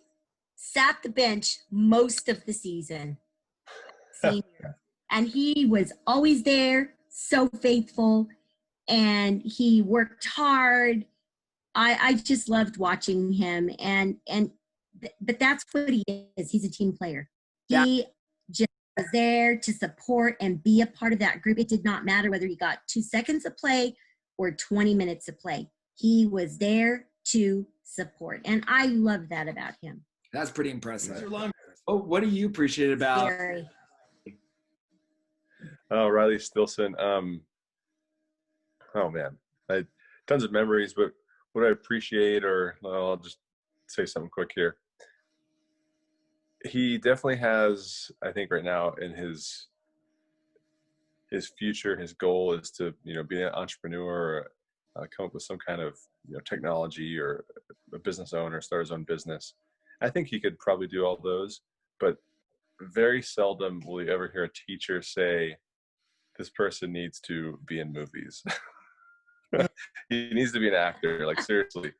sat the bench most of the season. Senior. And he was always there, so faithful, and he worked hard. I just loved watching him, but that's what he is. He's a team player. He just was there to support and be a part of that group. It did not matter whether he got 2 seconds of play or 20 minutes of play. He was there to support, and I love that about him. That's pretty impressive. Oh, what do you appreciate about? Very. Oh, Riley Stilson. Oh man, tons of memories. But what I appreciate, I'll just say something quick here. He definitely has, I think, right now in his future, his goal is to, you know, be an entrepreneur, or come up with some kind of, you know, technology, or a business owner, start his own business. I think he could probably do all those, but very seldom will you ever hear a teacher say, this person needs to be in movies. He needs to be an actor. Like, seriously,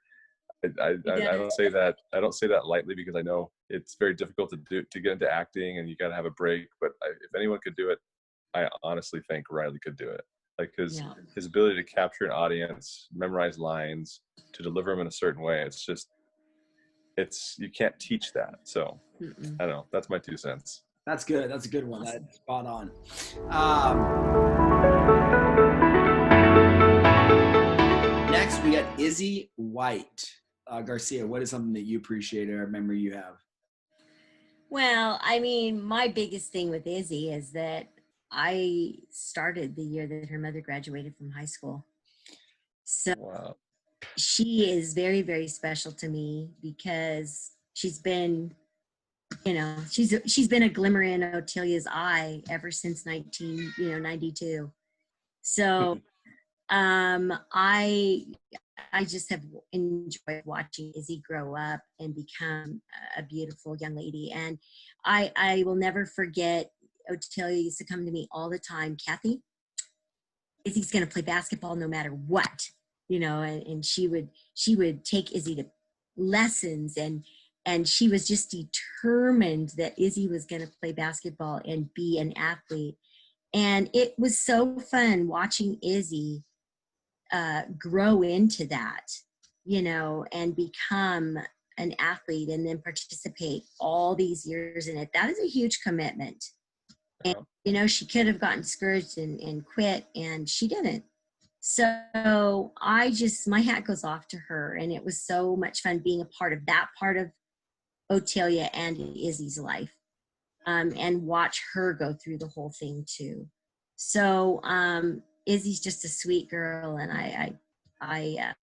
I don't say that. I don't say that lightly, because I know it's very difficult to get into acting, and you got to have a break. But if anyone could do it, I honestly think Riley could do it. Like his ability to capture an audience, memorize lines, to deliver them in a certain way. You can't teach that. So I don't know. That's my 2 cents. That's good. That's a good one. That's spot on. Next, we got Izzy White. Garcia, what is something that you appreciate or a memory you have? Well, I mean, my biggest thing with Izzy is that I started the year that her mother graduated from high school. So she is very, very special to me, because she's been, you know, she's been a glimmer in Otelia's eye ever since 1992. So I just have enjoyed watching Izzy grow up and become a beautiful young lady. And I will never forget, Otelia used to come to me all the time, Kathy, Izzy's going to play basketball no matter what, you know, and she would take Izzy to lessons, and she was just determined that Izzy was going to play basketball and be an athlete. And it was so fun watching Izzy grow into that, you know, and become an athlete and then participate all these years in it. That is a huge commitment. And, you know, she could have gotten discouraged and quit, and she didn't. So my hat goes off to her. And it was so much fun being a part of that part of Otelia and Izzy's life, and watch her go through the whole thing too. So Izzy's just a sweet girl, and I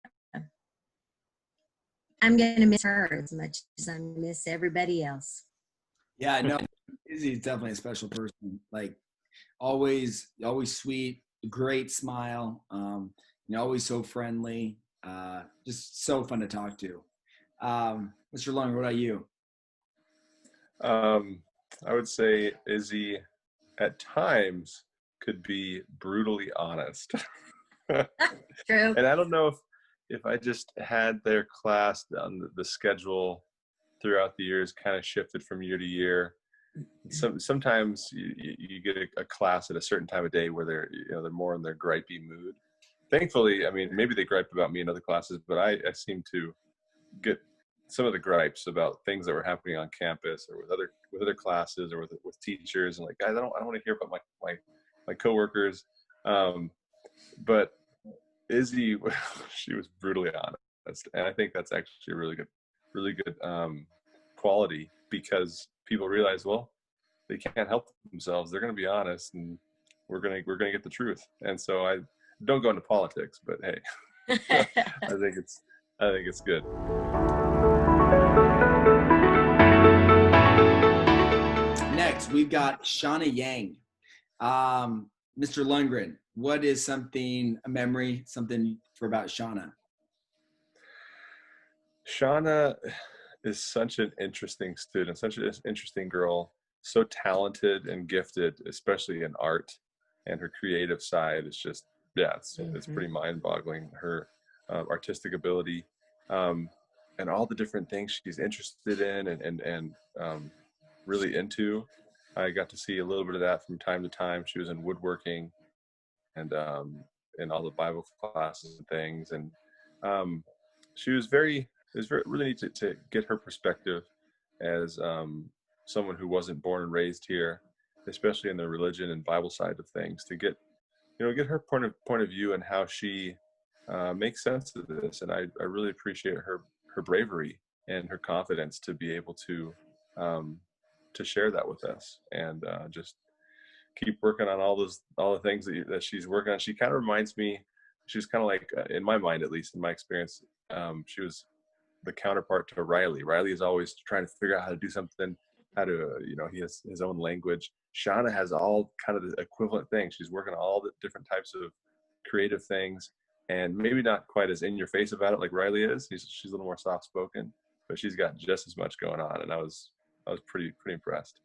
I'm going to miss her as much as I miss everybody else. Yeah, no, Izzy's definitely a special person. Like always sweet, great smile. Always so friendly. Just so fun to talk to. Mr. Lung, what about you? I would say Izzy at times could be brutally honest. True. And I don't know if I just had their class on the schedule throughout the years kind of shifted from year to year. Sometimes you get a class at a certain time of day where they're more in their gripey mood. Thankfully, I mean, maybe they gripe about me in other classes, but I seem to get some of the gripes about things that were happening on campus or with other classes or with teachers, and like, guys, I don't want to hear about my coworkers. But Izzy, she was brutally honest, and I think that's actually a really good quality, because people realize, well, they can't help themselves. They're going to be honest, and we're going to get the truth. And so I don't go into politics, but hey, I think it's good. Next, we've got Shauna Yang. Mr. Lundgren, what is a memory, something about Shauna? Shauna is such an interesting student, such an interesting girl, so talented and gifted, especially in art, and her creative side is just, it's pretty mind-boggling. Her artistic ability, and all the different things she's interested in and really into. I got to see a little bit of that from time to time. She was in woodworking and in all the Bible classes and things. And it was really neat to get her perspective as someone who wasn't born and raised here, especially in the religion and Bible side of things, to get her point of view and how she makes sense of this. And I really appreciate her bravery and her confidence to be able to share that with us, and just keep working on all the things that she's working on. She kind of reminds me, she's kind of like, in my mind, at least in my experience, she was the counterpart to Riley. Riley is always trying to figure out how to do something, how to, he has his own language. Shauna has all kind of the equivalent things. She's working on all the different types of creative things, and maybe not quite as in your face about it like Riley is. She's a little more soft spoken, but she's got just as much going on. And I was pretty impressed.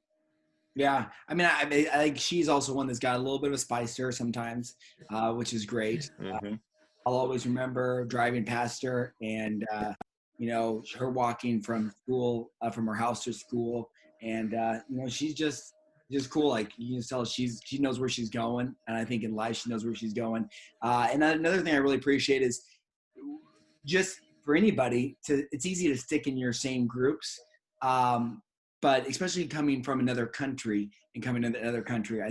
Yeah, I mean, I think she's also one that's got a little bit of a spice to her sometimes, which is great. Mm-hmm. I'll always remember driving past her, and her walking from school, from her house to school, and she's just cool. Like, you can tell she knows where she's going, and I think in life she knows where she's going. And another thing I really appreciate is just for anybody it's easy to stick in your same groups. But especially coming from another country, I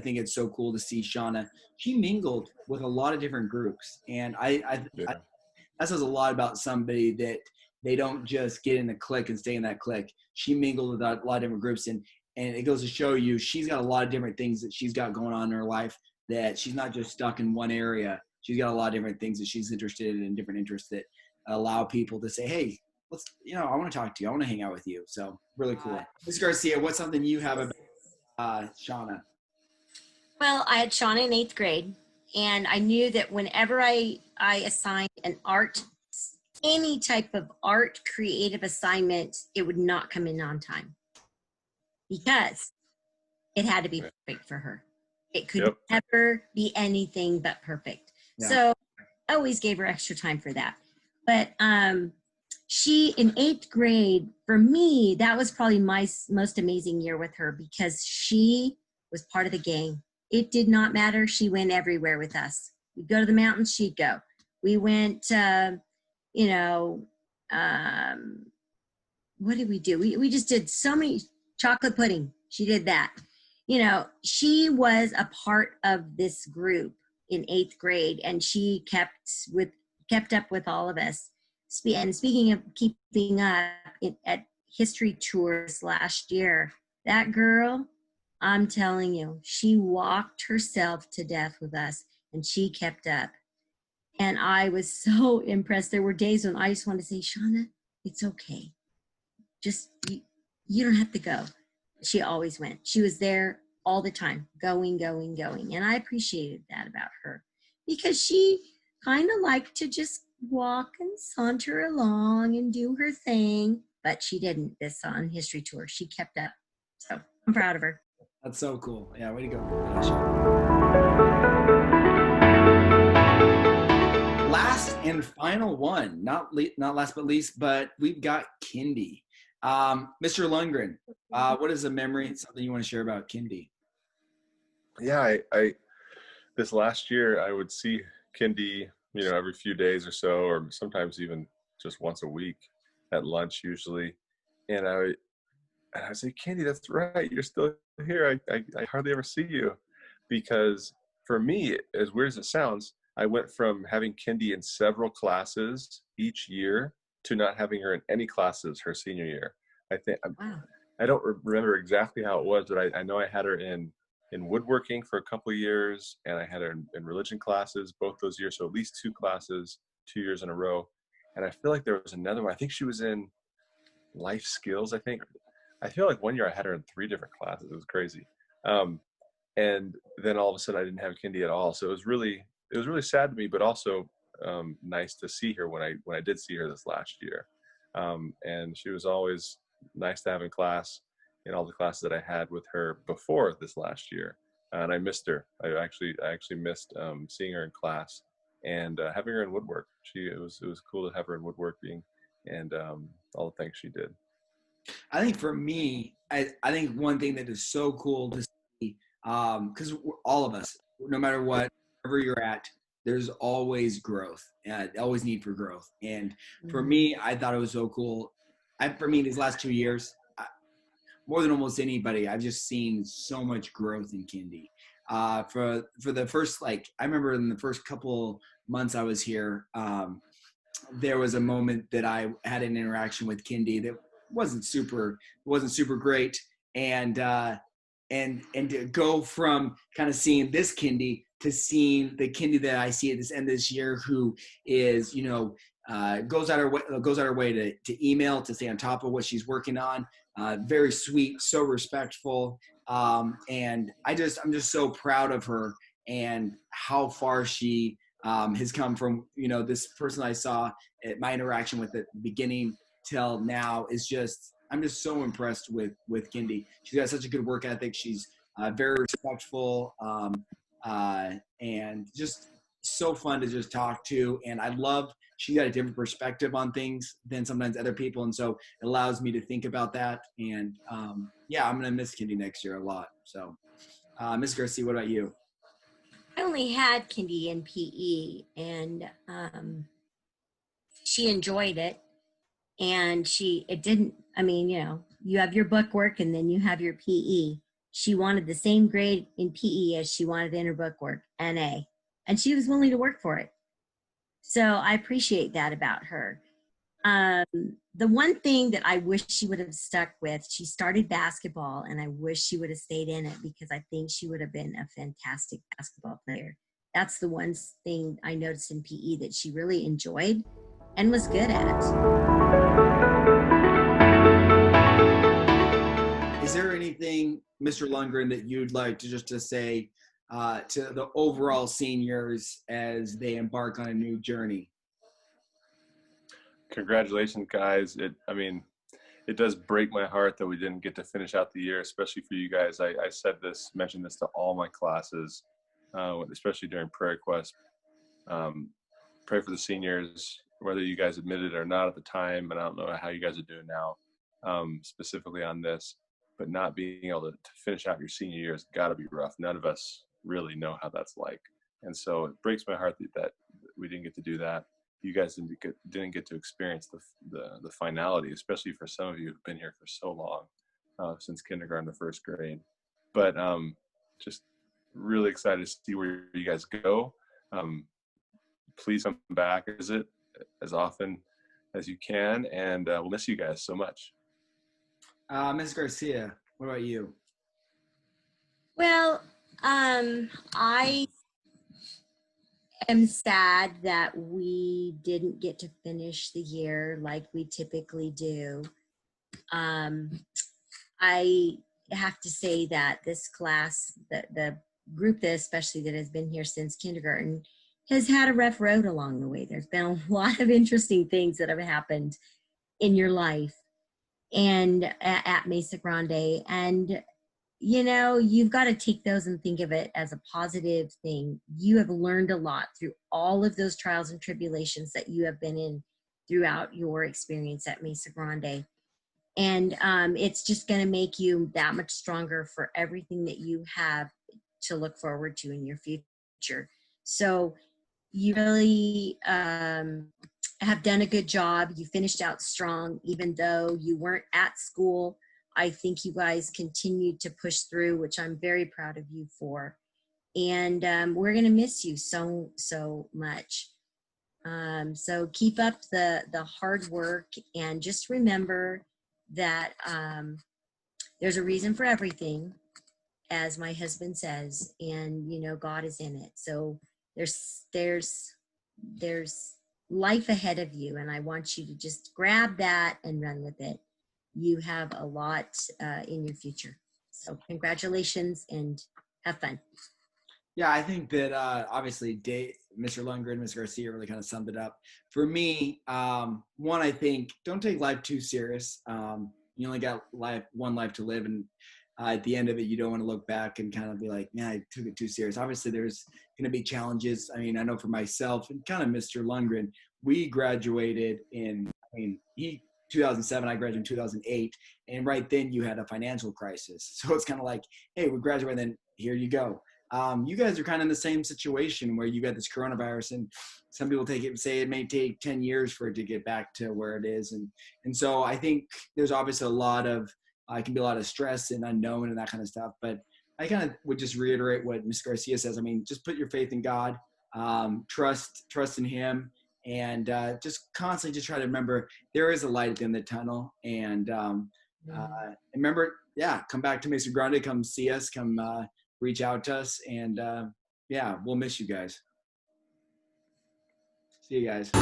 think it's so cool to see Shauna. She mingled with a lot of different groups. And that says a lot about somebody, that they don't just get in a clique and stay in that clique. She mingled with a lot of different groups. And it goes to show you, she's got a lot of different things that she's got going on in her life, that she's not just stuck in one area. She's got a lot of different things that she's interested in, and different interests that allow people to say, hey, I want to talk to you. I want to hang out with you. So really cool. Ms. Garcia, what's something you have about Shauna? Well, I had Shauna in 8th grade, and I knew that whenever I assigned any type of art creative assignment, it would not come in on time, because it had to be perfect for her. It could never be anything but perfect. Yeah. So I always gave her extra time for that. But she, in 8th grade, for me, that was probably my most amazing year with her, because she was part of the gang. It did not matter. She went everywhere with us. We'd go to the mountains, she'd go. We went, what did we do? We just did so many, chocolate pudding. She did that. She was a part of this group in 8th grade, and she kept up with all of us. And speaking of keeping up, at history tours last year, that girl, I'm telling you, she walked herself to death with us, and she kept up. And I was so impressed. There were days when I just wanted to say, Shauna, It's okay. Just, you don't have to go. She always went. She was there all the time, going. And I appreciated that about her because she kind of liked to just walk and saunter along and do her thing, but she didn't this on History Tour. She kept up. So I'm proud of her. That's so cool. Yeah, way to go. Last and final one, not last but least, but we've got Kindy. Mr. Lundgren, what is a memory, something you want to share about Kindy? Yeah, I this last year I would see Kindy, every few days or so, or sometimes even just once a week at lunch usually. And I would say, Kindy, that's right. You're still here. I hardly ever see you, because for me, as weird as it sounds, I went from having Kindy in several classes each year to not having her in any classes her senior year. Wow. I don't remember exactly how it was, but I know I had her in woodworking for a couple of years, and I had her in religion classes both those years. So at least 2 classes, 2 years in a row. And I feel like there was another one. I think she was in life skills. I feel like one year I had her in 3 different classes. It was crazy. And then all of a sudden I didn't have Kindy at all. So it was really sad to me, but also nice to see her when I did see her this last year. And she was always nice to have in class, in all the classes that I had with her before this last year. And I missed her. I actually missed seeing her in class and having her in woodwork. It was cool to have her in woodworking and all the things she did. I think for me, I think one thing that is so cool to see, because all of us, no matter what, wherever you're at, there's always growth, always need for growth. And for me, I thought it was so cool. For me, these last 2 years, more than almost anybody, I've just seen so much growth in Kindy. For the first, I remember in the first couple months I was here, there was a moment that I had an interaction with Kindy that wasn't super great, and to go from kind of seeing this Kindy to seeing the Kindy that I see at this end of this year, who is goes out her way to email, to stay on top of what she's working on. Very sweet, so respectful, and I'm just so proud of her and how far she has come from this person I saw at my interaction with at the beginning till now. I'm just so impressed with Kindy. She's got such a good work ethic. She's very respectful, and just so fun to just talk to. And I love she got a different perspective on things than sometimes other people, and so it allows me to think about that. And I'm gonna miss Kindy next year a lot. So, Miss Garcia, what about you? I only had Kindy in PE, and she enjoyed it. And you have your book work and then you have your PE. She wanted the same grade in PE as she wanted in her book work, NA. And she was willing to work for it. So I appreciate that about her. The one thing that I wish she would have stuck with, she started basketball, and I wish she would have stayed in it, because I think she would have been a fantastic basketball player. That's the one thing I noticed in PE that she really enjoyed and was good at. Is there anything, Mr. Lundgren, that you'd like to say to the overall seniors as they embark on a new journey? Congratulations, guys. It does break my heart that we didn't get to finish out the year, especially for you guys. I mentioned this to all my classes, especially during Prayer Quest. Pray for the seniors, whether you guys admitted it or not at the time, and I don't know how you guys are doing now, specifically on this, but not being able to finish out your senior year has got to be rough. None of us really know how that's like. And so it breaks my heart that we didn't get to do that. You guys didn't get to experience the finality, especially for some of you who've been here for so long, since kindergarten to first grade. But just really excited to see where you guys go. Please come back, visit as often as you can, and we'll miss you guys so much. Ms. Garcia, what about you? Well, I am sad that we didn't get to finish the year like we typically do. I have to say that this class, the group that especially that has been here since kindergarten, has had a rough road along the way. There's been a lot of interesting things that have happened in your life and at Mesa Grande. And, you know, you've got to take those and think of it as a positive thing. You have learned a lot through all of those trials and tribulations that you have been in throughout your experience at Mesa Grande. And it's just going to make you that much stronger for everything that you have to look forward to in your future. So you really have done a good job. You finished out strong, even though you weren't at school. I think you guys continued to push through, which I'm very proud of you for. And we're going to miss you so, so much. So keep up the hard work, and just remember that there's a reason for everything, as my husband says, and you know, God is in it. So there's life ahead of you, and I want you to just grab that and run with it. You have a lot in your future. So congratulations and have fun. Yeah, I think that obviously Mr. Lundgren, Ms. Garcia really kind of summed it up. For me, one, I think don't take life too serious. You only got one life to live, and at the end of it, you don't want to look back and kind of be like, man, I took it too serious. Obviously, there's going to be challenges. I mean, I know for myself and kind of Mr. Lundgren, we graduated in, 2007, I graduated in 2008, and right then you had a financial crisis. So it's kind of like, hey, we graduated, and then here you go. You guys are kind of in the same situation where you got this coronavirus, and some people say it may take 10 years for it to get back to where it is. And so I think there's obviously can be a lot of stress and unknown and that kind of stuff. But I kind of would just reiterate what Ms. Garcia says. I mean, just put your faith in God, trust in Him, and just constantly just try to remember there is a light at the end of the tunnel. And remember, come back to Mesa Grande, come see us, come reach out to us, and we'll miss you guys. See you guys.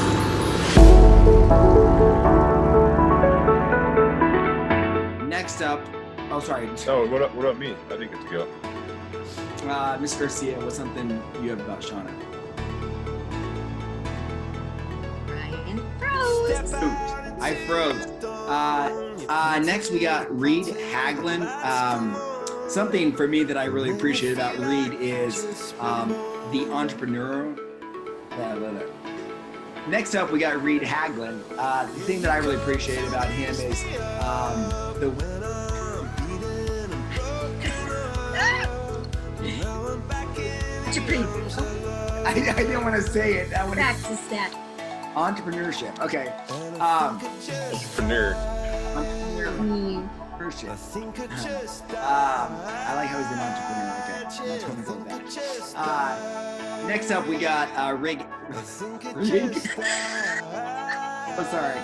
Next up, Oh, what about me? I didn't get to go. Ms. Garcia, what's something you have about Shauna? Ryan froze. I froze. Next, we got Reed Haglund. Something for me that I really appreciate about Reed is the entrepreneur. Next up, we got Reed Haglund. The thing that I really appreciate about him is I didn't want to say it. Practice that. Entrepreneurship. Okay. Entrepreneur. I like how he's an entrepreneur. Okay. That's what I'm going with that. Next up, we got Rig. Oh, sorry.